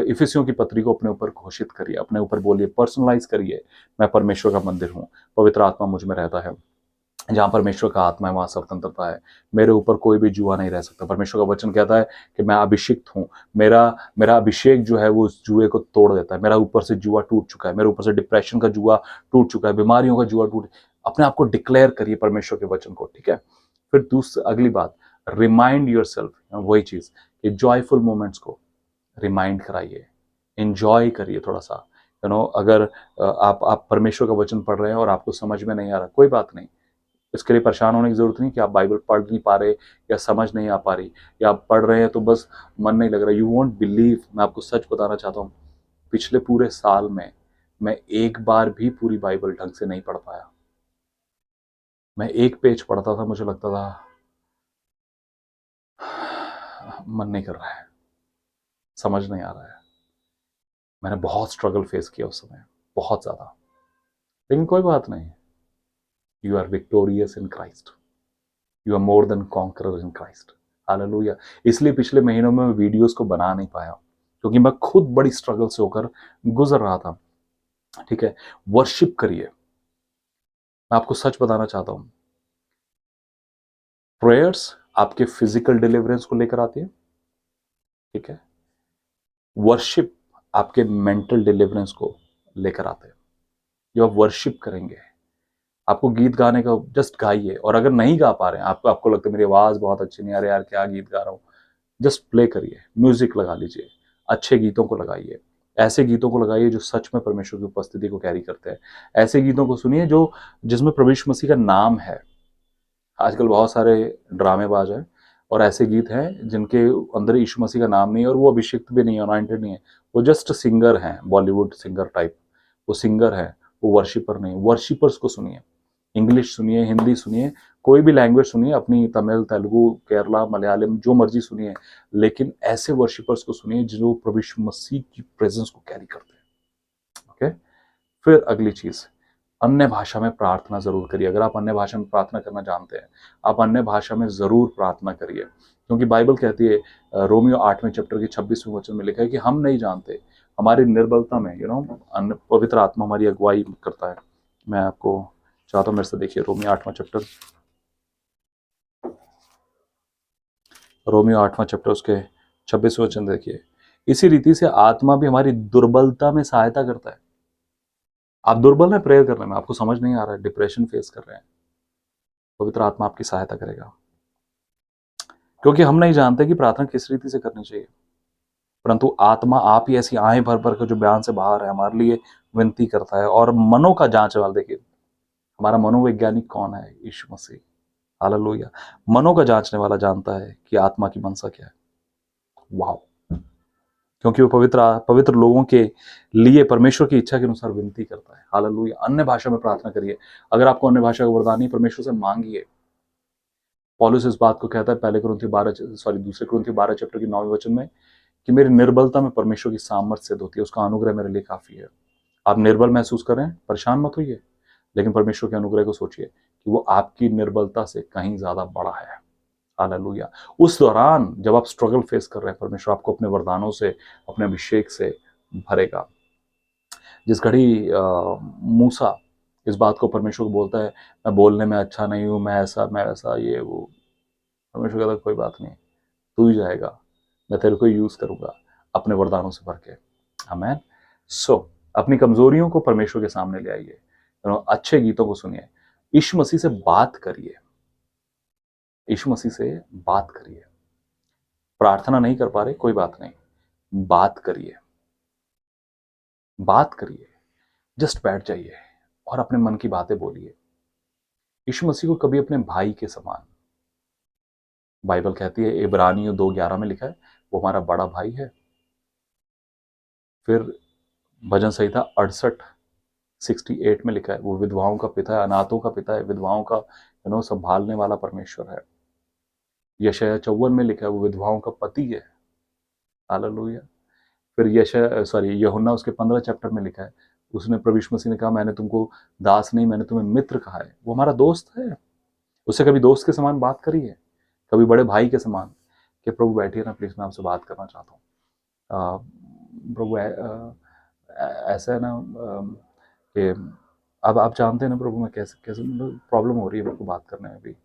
इफिसियों की पत्री को अपने ऊपर घोषित करिए, अपने ऊपर बोलिए, पर्सनलाइज करिए, मैं परमेश्वर का मंदिर हूँ, पवित्र आत्मा मुझ में रहता है, जहां परमेश्वर का आत्मा है वहां स्वतंत्रता है, मेरे ऊपर कोई भी जुआ नहीं रह सकता। परमेश्वर का वचन कहता है कि मैं अभिषिक्त हूं, मेरा मेरा अभिषेक जो है वो उस जुए को तोड़ देता है। मेरा ऊपर से जुआ टूट चुका है, मेरे ऊपर से डिप्रेशन का जुआ टूट चुका है, बीमारियों का जुआ टूट। अपने आप को डिक्लेयर करिए परमेश्वर के वचन को, ठीक है। फिर अगली बात, रिमाइंड योर सेल्फ, वही चीज कि जॉयफुल मोमेंट्स को रिमाइंड कराइए, इंजॉय करिए थोड़ा सा। अगर आप परमेश्वर का वचन पढ़ रहे हैं और आपको समझ में नहीं आ रहा, कोई बात नहीं, इसके लिए परेशान होने की जरूरत नहीं कि आप बाइबल पढ़ नहीं पा रहे या समझ नहीं आ पा रही, या आप पढ़ रहे हैं तो बस मन नहीं लग रहा। यू वोंट बिलीव, मैं आपको सच बताना चाहता हूँ, पिछले पूरे साल में मैं एक बार भी पूरी बाइबल ढंग से नहीं पढ़ पाया। मैं एक पेज पढ़ता था, मुझे लगता था मन नहीं कर रहा है, समझ नहीं आ रहा है। मैंने बहुत स्ट्रगल फेस किया उस समय, बहुत ज्यादा, लेकिन कोई बात नहीं। You are victorious in Christ, you are more than conqueror in Christ, hallelujah. इसलिए पिछले महीनों में मैं वीडियोस को बना नहीं पाया, क्योंकि मैं खुद बड़ी स्ट्रगल से होकर गुजर रहा था, ठीक है। वर्शिप करिए, मैं आपको सच बताना चाहता हूं, प्रेयर्स आपके फिजिकल डिलीवरेंस को लेकर आती है, ठीक है। वर्शिप आपके मेंटल डिलीवरेंस को लेकर आते हैं। जो आप वर्शिप करेंगे, आपको गीत गाने का, जस्ट गाइए। और अगर नहीं गा पा रहे हैं, आपको लगता है मेरी आवाज बहुत अच्छी नहीं आ रही यार, क्या गीत गा रहा हूं, जस्ट प्ले करिए, म्यूजिक लगा लीजिए, अच्छे गीतों को लगाइए, ऐसे गीतों को लगाइए जो सच में परमेश्वर की उपस्थिति को कैरी करते हैं। ऐसे गीतों को सुनिए जो जिसमें प्रभु यीशु मसीह का नाम है। आजकल बहुत सारे ड्रामेबाज हैं और ऐसे गीत हैं जिनके अंदर यीशु मसीह का नाम नहीं है, और वो अभिषिक्त भी नहीं है, अनॉइंटेड नहीं है, वो जस्ट सिंगर हैं, बॉलीवुड सिंगर टाइप, वो सिंगर है, वो वर्शिपर नहीं। वर्शिपर्स को सुनिए, इंग्लिश सुनिए, हिंदी सुनिए, कोई भी लैंग्वेज सुनिए, अपनी तमिल, तेलुगु, केरला, मलयालम, जो मर्जी सुनिए, लेकिन ऐसे वर्शिपर्स को सुनिए जो प्रभु यीशु मसीह की प्रेजेंस को कैरी करते हैं, ओके। फिर अगली चीज, अन्य भाषा में प्रार्थना जरूर करिए। अगर आप अन्य भाषा में प्रार्थना करना जानते हैं, आप अन्य भाषा में जरूर प्रार्थना करिए, क्योंकि बाइबल कहती है, रोमियो 8वें चैप्टर के 26वें वचन में लिखा है कि हम नहीं जानते, हमारी निर्बलता में पवित्र आत्मा हमारी अगुवाई करता है। मैं आपको चाहता हूं मेरे से देखिए, रोमियो 8वां चैप्टर उसके 26वें वचन देखिए। इसी रीति से आत्मा भी हमारी दुर्बलता में सहायता करता है। आप दुर्बल हैं प्रेयर करने में, आपको समझ नहीं आ रहा है, डिप्रेशन फेस कर रहे हैं, पवित्र आत्मा आपकी सहायता करेगा, क्योंकि हम नहीं जानते कि प्रार्थना किस रीति से करनी चाहिए, परंतु आत्मा आप ही ऐसी आंखें भर भर कर जो बयान से बाहर है हमारे लिए विनती करता है। और मनों का जांच वाला, देखिए हमारा मनोवैज्ञानिक कौन है, यीशु मसीह, हालेलुया। मनों का जांचने वाला जानता है कि आत्मा की मनसा क्या है। वाह, क्योंकि वो पवित्र लोगों के लिए परमेश्वर की इच्छा के अनुसार विनती करता है, हालेलुया। अन्य भाषा में प्रार्थना करिए। अगर आपको अन्य भाषा का वरदान नहीं, परमेश्वर से मांगिए। पौलुस इस बात को कहता है दूसरे कुरिन्थियों 12 चैप्टर की 9वें वचन में कि मेरी निर्बलता में परमेश्वर की सामर्थ्य सिद्ध होती है, उसका अनुग्रह मेरे लिए काफी है। आप निर्बल महसूस कर रहे हैं, परेशान मत होइए, लेकिन परमेश्वर के अनुग्रह को सोचिए कि वो आपकी निर्बलता से कहीं ज्यादा बड़ा है। हालेलुया। उस दौरान जब आप स्ट्रगल फेस कर रहे हैं, परमेश्वर आपको अपने वरदानों से, अपने अभिषेक से भरेगा। जिस घड़ी मूसा इस बात को परमेश्वर को बोलता है, मैं बोलने में अच्छा नहीं हूं, मैं ऐसा मैं वैसा, ये वो, परमेश्वर कहता है कोई बात नहीं, तू ही जाएगा, मैं तेरे को यूज करूंगा अपने वरदानों से भर के। आमीन। सो अपनी कमजोरियों को परमेश्वर के सामने ले आइए, अच्छे गीतों को सुनिए, यीशु मसीह से बात करिए, यीशु मसीह से बात करिए। प्रार्थना नहीं कर पा रहे, कोई बात नहीं, बात करिए, बात करिए, जस्ट बैठ जाइए और अपने मन की बातें बोलिए। यीशु मसीह को कभी अपने भाई के समान, बाइबल कहती है, इब्रानियों 2:11 में लिखा है, वो हमारा बड़ा भाई है। फिर भजन संहिता 68 में लिखा है, वो विधवाओं का पिता है, अनाथों का पिता है, विधवाओं का संभालने वाला परमेश्वर है। यशायाह 54 में लिखा है, वो विधवाओं का पति है। हालेलुया। फिर यूहन्ना उसके 15 चैप्टर में लिखा है, उसने प्रभु यीशु मसीह ने कहा, मैंने तुमको दास नहीं, मैंने तुम्हें मित्र कहा है। वो हमारा दोस्त है। उससे कभी दोस्त के समान बात करिए, कभी बड़े भाई के समान, कि प्रभु बैठिए ना प्लीज, मैं आपसे बात करना चाहता हूँ। प्रभु ऐसा है ना कि अब आप जानते हैं ना प्रभु, मैं कैसे कैसे प्रॉब्लम हो रही है मेरे को बात करने में भी।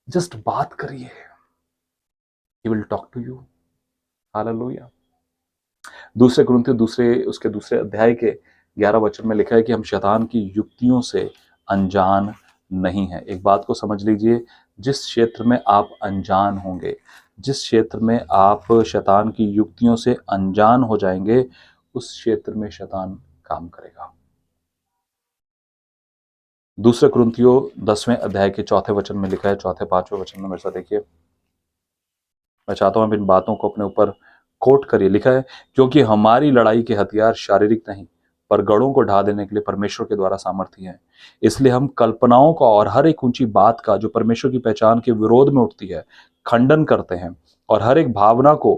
जस्ट बात करिए, he will talk to you. Hallelujah. दूसरे कुरिन्थियों उसके अध्याय के 11 वचन में लिखा है कि हम शैतान की युक्तियों से अनजान नहीं है। एक बात को समझ लीजिए, जिस क्षेत्र में आप अनजान होंगे, जिस क्षेत्र में आप शैतान की युक्तियों से अनजान हो जाएंगे, उस क्षेत्र में शैतान काम करेगा। दूसरे कुरिन्थियों 10वें अध्याय के 4 वचन में लिखा है, 4-5वें वचन में मेरे साथ देखिए। मैं चाहता हूं आप इन बातों को अपने ऊपर कोट करिए। लिखा है, क्योंकि हमारी लड़ाई के हथियार शारीरिक नहीं, पर गढ़ों को ढा देने के लिए परमेश्वर के द्वारा सामर्थी हैं। इसलिए हम कल्पनाओं का और हर एक ऊंची बात का जो परमेश्वर की पहचान के विरोध में उठती है, खंडन करते हैं, और हर एक भावना को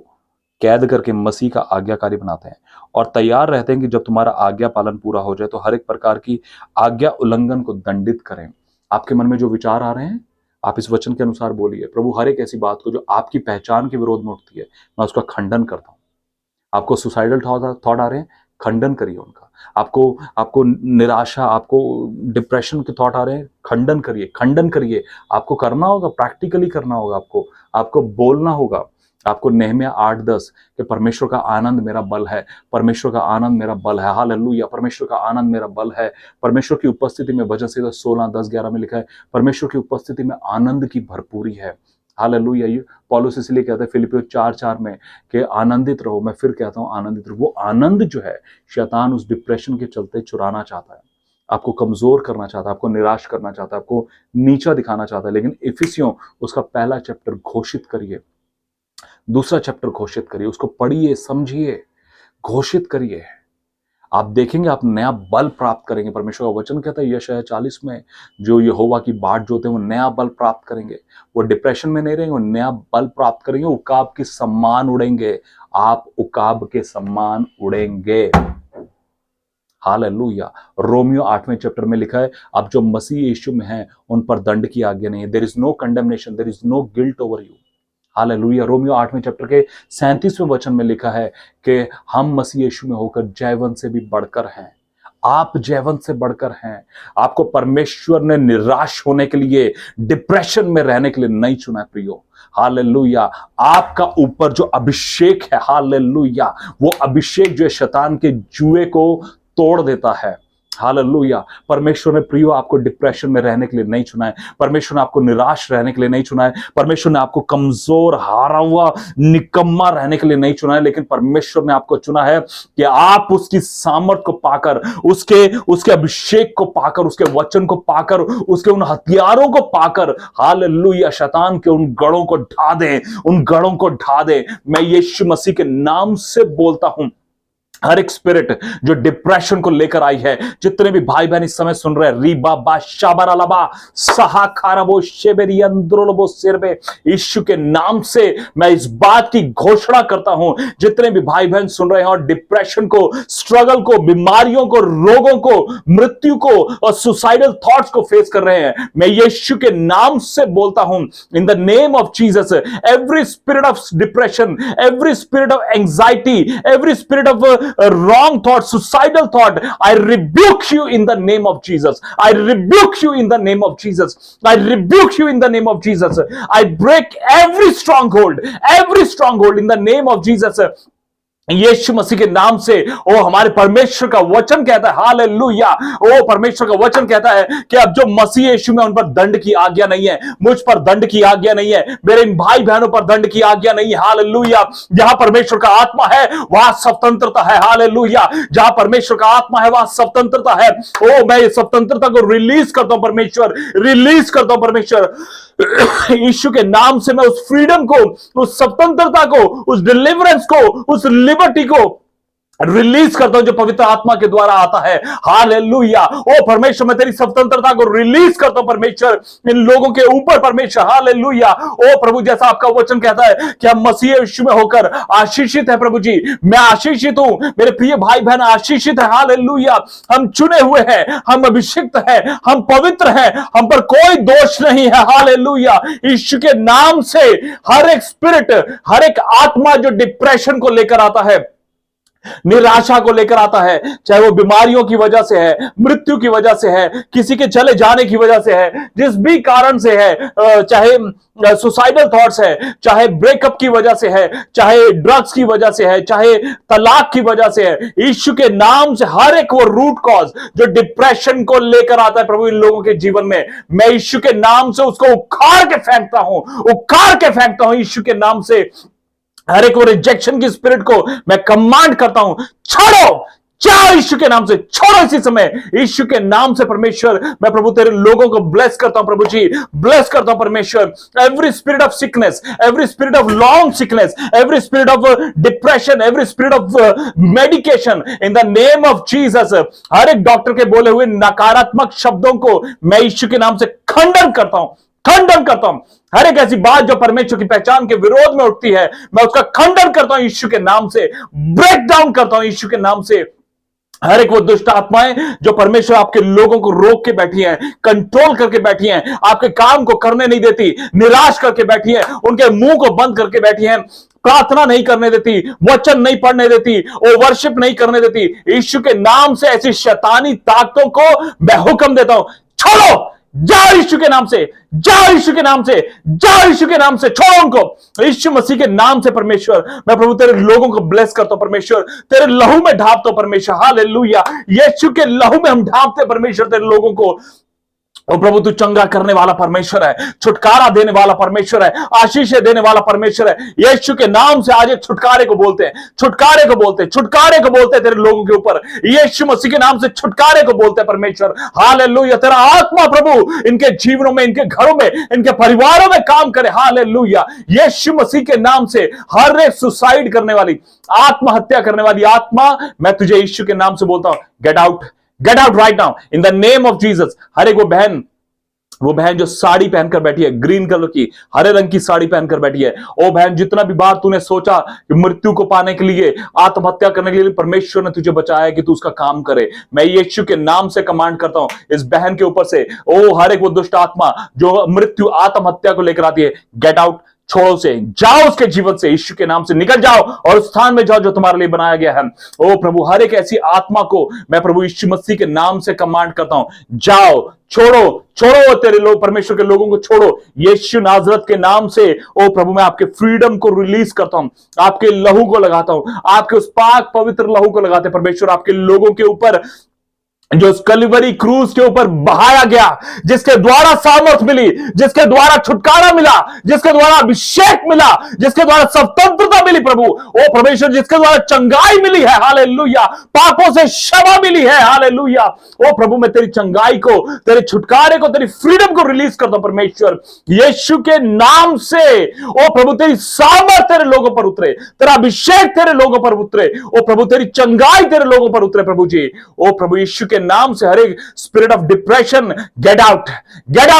कैद करके मसीह का आज्ञाकारी बनाते हैं, और तैयार रहते हैं कि जब तुम्हारा आज्ञा पालन पूरा हो जाए तो हर एक प्रकार की आज्ञा उल्लंघन को दंडित करें। आपके मन में जो विचार आ रहे हैं, आप इस वचन के अनुसार बोलिए, प्रभु हर एक ऐसी बात को जो आपकी पहचान के विरोध में उठती है, मैं उसका खंडन करता हूं। आपको सुसाइडल थॉट आ रहे हैं, खंडन करिए उनका। आपको निराशा, आपको डिप्रेशन के थॉट आ रहे हैं, खंडन करिए, खंडन करिए। आपको करना होगा, प्रैक्टिकली करना होगा, आपको बोलना होगा। आपको नहम्याह 8:10 कि परमेश्वर का आनंद मेरा बल है, परमेश्वर का आनंद मेरा बल है। हालेलुया। परमेश्वर का आनंद मेरा बल है। परमेश्वर की उपस्थिति में, भजन संहिता 16:10-11 में लिखा है, परमेश्वर की उपस्थिति में आनंद की भरपूरी है। हालेलुया। पौलुस इसलिए कहते हैं फिलिपियों 4:4 में कि आनंदित रहो। मैं फिर कहता हूं आनंदित रहो। वो आनंद जो है, शैतान उस डिप्रेशन के चलते चुराना चाहता है, आपको कमजोर करना चाहता है, आपको निराश करना चाहता है, आपको नीचा दिखाना चाहता है। लेकिन इफिसियों उसका पहला चैप्टर घोषित करिए, दूसरा चैप्टर घोषित करिए, उसको पढ़िए, समझिए, घोषित करिए। आप देखेंगे आप नया बल प्राप्त करेंगे। परमेश्वर का वचन कहता है यशायाह 40 में, जो यहोवा की बाट जोते हैं वो नया बल प्राप्त करेंगे। वो डिप्रेशन में नहीं रहेंगे, वो नया बल प्राप्त करेंगे, उकाब के सम्मान उड़ेंगे। आप उकाब के सम्मान उड़ेंगे। हालेलुया। रोमियो 8वें चैप्टर में लिखा है, अब जो मसीह यीशु में है उन पर दंड की आज्ञा नहीं है। There is no condemnation, there is no guilt over you. Hallelujah. रोमियो 8वें चैप्टर के 37वें वचन में लिखा है कि हम मसीह यीशु में होकर जयवंत से भी बढ़कर हैं। आप जयवंत से बढ़कर हैं। आपको परमेश्वर ने निराश होने के लिए, डिप्रेशन में रहने के लिए नहीं चुना है प्रियो। हालेलुया। आपका ऊपर जो अभिषेक है, हालेलुया, वो अभिषेक जो है शैतान के जुए को तोड़ देता है। हालेलुया। परमेश्वर ने प्रियो आपको डिप्रेशन में रहने के लिए नहीं चुना है। परमेश्वर ने आपको निराश रहने के लिए नहीं चुना है। परमेश्वर ने आपको कमजोर, हारा हुआ, निकम्मा रहने के लिए नहीं चुना है। लेकिन परमेश्वर ने आपको चुना है कि आप उसकी सामर्थ को पाकर, उसके अभिषेक को पाकर, उसके वचन को पाकर, उसके उन हथियारों को पाकर, हालेलुया, शैतान के उन गढ़ों को ढा दें, उन गढ़ों को ढा दें। मैं यीशु मसीह के नाम से बोलता हूं हर एक स्पिरिट जो डिप्रेशन को लेकर आई है, जितने भी भाई बहन इस समय सुन रहे हैं, रीबा बा शाबरा लबा सहा खारबो शेबेरी अंद्रोलबो सिरबे, यीशु के नाम से मैं इस बात की घोषणा करता हूं, जितने भी भाई बहन सुन रहे हैं और डिप्रेशन को, स्ट्रगल को, बीमारियों को, रोगों को, मृत्यु को और सुसाइडल थॉट्स को फेस कर रहे हैं, मैं यीशु के नाम से बोलता हूं, इन the name of Jesus, every spirit of depression, every spirit of anxiety, every spirit of wrong thought, suicidal thought, I rebuke you in the name of Jesus. I rebuke you in the name of Jesus. I rebuke you in the name of Jesus. I break every stronghold in the name of Jesus. यीशु मसीह के नाम से। ओ हमारे परमेश्वर का वचन कहता है, हालेलुया, ओ परमेश्वर का वचन कहता है कि अब जो मसीह यीशु में, उन पर दंड की आज्ञा नहीं है, मुझ पर दंड की आज्ञा नहीं है, मेरे इन भाई बहनों पर दंड की आज्ञा नहीं है। हालेलुया, जहां परमेश्वर का आत्मा है वहां स्वतंत्रता है। हालेलुया, जहां परमेश्वर का आत्मा है वहां स्वतंत्रता है। ओ मैं इस स्वतंत्रता को रिलीज करता हूं परमेश्वर, रिलीज करता हूं परमेश्वर। यीशु के नाम से मैं उस फ्रीडम को, उस स्वतंत्रता को, उस डिलीवरेंस को, उस लिबर्टी को रिलीज करता हूं जो पवित्र आत्मा के द्वारा आता है। हालेलुया, ओ परमेश्वर मैं तेरी स्वतंत्रता को रिलीज करता हूं परमेश्वर इन लोगों के ऊपर परमेश्वर। हालेलुया, ओ प्रभु, जैसा आपका वचन कहता है कि हम मसीह यीशु में होकर आशीषित है। प्रभु जी, मैं आशीषित हूं, मेरे प्रिय भाई बहन आशीषित है। हालेलुया, हम चुने हुए हैं, हम अभिषिक्त हैं, हम पवित्र हैं, हम पर कोई दोष नहीं है। हालेलुया, यीशु के नाम से हर एक स्पिरिट, हर एक आत्मा जो डिप्रेशन को लेकर आता है, निराशा को लेकर आता है, चाहे वो बीमारियों की वजह से है, मृत्यु की वजह से है, किसी के चले जाने की वजह से है, जिस भी कारण से है, चाहे सुसाइडल थॉट्स है, चाहे ब्रेकअप की वजह से है, चाहे ड्रग्स की वजह से है, चाहे तलाक की वजह से है, यीशु के नाम से हर एक वो रूट कॉज जो डिप्रेशन को लेकर आता है प्रभु इन लोगों के जीवन में, मैं यीशु के नाम से उसको उखाड़ के फेंकता हूं, उखाड़ के फेंकता हूं यीशु के नाम से। हर एक वो रिजेक्शन की स्पिरिट को मैं कमांड करता हूं, छोड़ो, जाओ यीशु के नाम से, छोड़ो इसी समय यीशु के नाम से। परमेश्वर मैं प्रभु तेरे लोगों को ब्लेस करता हूं प्रभु जी, ब्लेस करता हूं परमेश्वर। Every spirit of sickness, every spirit of long sickness, every spirit of depression, every spirit of medication, in the name of Jesus, हर एक डॉक्टर के बोले हुए नकारात्मक शब्दों को मैं यीशु के नाम से खंडन करता हूं, खंडन करता हूं। हर एक ऐसी बात जो परमेश्वर की पहचान के विरोध में उठती है, मैं उसका खंडन करता हूं यीशु के नाम से, ब्रेक डाउन करता हूं यीशु के नाम से। हर एक वो दुष्ट आत्माएं जो परमेश्वर आपके लोगों को रोक के बैठी हैं, कंट्रोल करके बैठी हैं, आपके काम को करने नहीं देती, निराश करके बैठी हैं, उनके मुंह को बंद करके बैठी हैं, प्रार्थना नहीं करने देती, वचन नहीं पढ़ने देती, वो वर्शिप नहीं करने देती, यीशु के नाम से ऐसी शैतानी ताकतों को मैं हुक्म देता हूं, छोड़ो, जाओ यीशु के नाम से, जाओ यीशु के नाम से, जाओ यीशु के नाम से, छोड़ो उनको यीशु मसीह के नाम से। परमेश्वर मैं प्रभु तेरे लोगों को ब्लेस करता हूं परमेश्वर, तेरे लहू में ढांपता हूं परमेश्वर। हालेलुया, यीशु के लहू में हम ढांपते परमेश्वर तेरे लोगों को। और प्रभु तू चंगा करने वाला परमेश्वर है, छुटकारा देने वाला परमेश्वर है, आशीष देने वाला परमेश्वर है। यीशु के नाम से आज एक छुटकारे को बोलते हैं, छुटकारे को बोलते हैं, छुटकारे को बोलते हैं तेरे लोगों के ऊपर। यीशु मसीह के नाम से छुटकारे को बोलते हैं परमेश्वर। हालेलुया, तेरा आत्मा प्रभु इनके जीवनों में, इनके घरों में, इनके परिवारों में काम करे। हालेलुया, यीशु मसीह के नाम से हर एक सुसाइड करने वाली, आत्महत्या करने वाली आत्मा मैं तुझे यीशु के नाम से बोलता हूं, get out, get out right now in the name of Jesus. हर एक वो बहन जो साड़ी पहनकर बैठी है, ग्रीन कलर की, हरे रंग की साड़ी पहनकर बैठी है, ओ बहन जितना भी बार तूने सोचा कि मृत्यु को पाने के लिए, आत्महत्या करने के लिए, परमेश्वर ने तुझे बचाया कि तू उसका काम करे। मैं यीशु के नाम से कमांड करता हूं इस बहन के ऊपर से, ओ हर एक वो दुष्ट आत्मा जो मृत्यु, आत्महत्या को लेकर आती है, गेट आउट, छोड़ो से, जाओ उसके जीवन से, यीशु के नाम से निकल जाओ और उस स्थान में जाओ जो तुम्हारे लिए बनाया गया है। ओ प्रभु, हर एक ऐसी आत्मा को मैं प्रभु यीशु मसीह के नाम से कमांड करता हूं, जाओ, छोड़ो, छोड़ो तेरे लोग, परमेश्वर के लोगों को छोड़ो यीशु नाजरत के नाम से। ओ प्रभु, मैं आपके फ्रीडम को रिलीज करता हूं, आपके लहू को लगाता हूं, आपके उस पाक पवित्र लहू को लगाते परमेश्वर आपके लोगों के ऊपर। जो उस कलिवरी क्रूज के ऊपर बहाया गया, जिसके द्वारा सामर्थ मिली, जिसके द्वारा छुटकारा मिला, जिसके द्वारा अभिषेक मिला, जिसके द्वारा स्वतंत्रता मिली प्रभु, ओ परमेश्वर, जिसके द्वारा चंगाई मिली है, हालेलुया, पापों से क्षमा मिली है, हालेलुया। ओ प्रभु, मैं तेरी चंगाई को, तेरे छुटकारे को, तेरी फ्रीडम को रिलीज करता हूं परमेश्वर, यीशु के नाम से। ओ प्रभु, तेरी सामर्थ तेरे लोगों पर उतरे, तेरा अभिषेक तेरे लोगों पर उतरे, ओ प्रभु, तेरी चंगाई तेरे लोगों पर उतरे प्रभु जी। ओ प्रभु यीशु के नाम से हर एक spirit of depression get out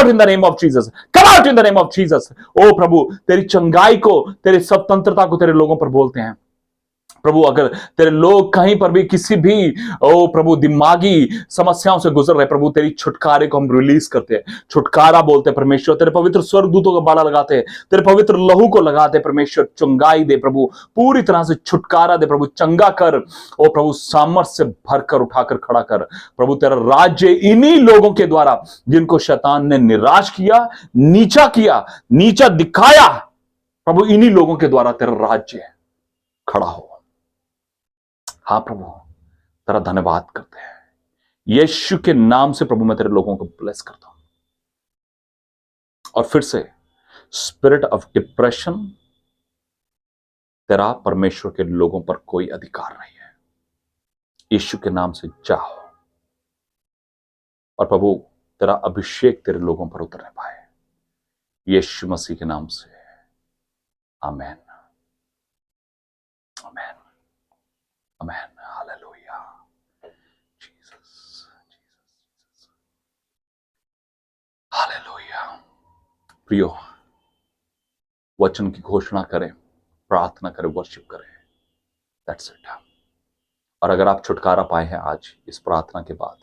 in the name of Jesus, come out in the name of Jesus. ओ प्रभु, तेरी चंगाई को, तेरी स्वतंत्रता को तेरे लोगों पर बोलते हैं प्रभु। अगर तेरे लोग कहीं पर भी किसी भी ओ प्रभु दिमागी समस्याओं से गुजर रहे प्रभु, तेरी छुटकारे को हम रिलीज करते हैं, छुटकारा बोलते हैं परमेश्वर, तेरे पवित्र स्वर्गदूतों का बाला लगाते हैं, तेरे पवित्र लहू को लगाते हैं परमेश्वर। चंगाई दे प्रभु, पूरी तरह से छुटकारा दे प्रभु, चंगा कर ओ प्रभु, सामर्थ से भरकर उठाकर खड़ा कर प्रभु। तेरा राज्य इन्हीं लोगों के द्वारा जिनको शैतान ने निराश किया, नीचा दिखाया प्रभु, इन्हीं लोगों के द्वारा तेरा राज्य खड़ा हो। हाँ प्रभु, तेरा धन्यवाद करते हैं यीशु के नाम से प्रभु। मैं तेरे लोगों को ब्लेस करता हूं, और फिर से स्पिरिट ऑफ डिप्रेशन, तेरा परमेश्वर के लोगों पर कोई अधिकार नहीं है, यीशु के नाम से जाओ। और प्रभु, तेरा अभिषेक तेरे लोगों पर उतरने पाए, यीशु मसीह के नाम से, आमेन, आमेन, आमेन, हालेलुया, जीसस, हालेलुया। प्रियो, वचन की घोषणा करें, प्रार्थना करें, वर्शिप करें, दैट्स इट। और अगर आप छुटकारा पाए हैं आज इस प्रार्थना के बाद,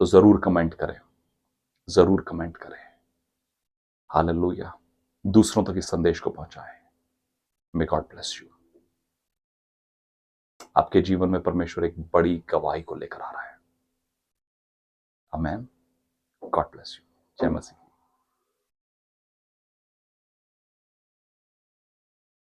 तो जरूर कमेंट करें, जरूर कमेंट करें, हालेलुया। दूसरों तक इस संदेश को पहुंचाएं। May God bless you. आपके जीवन में परमेश्वर एक बड़ी गवाही को लेकर आ रहा है। आमेन। God bless you. जय मसीह।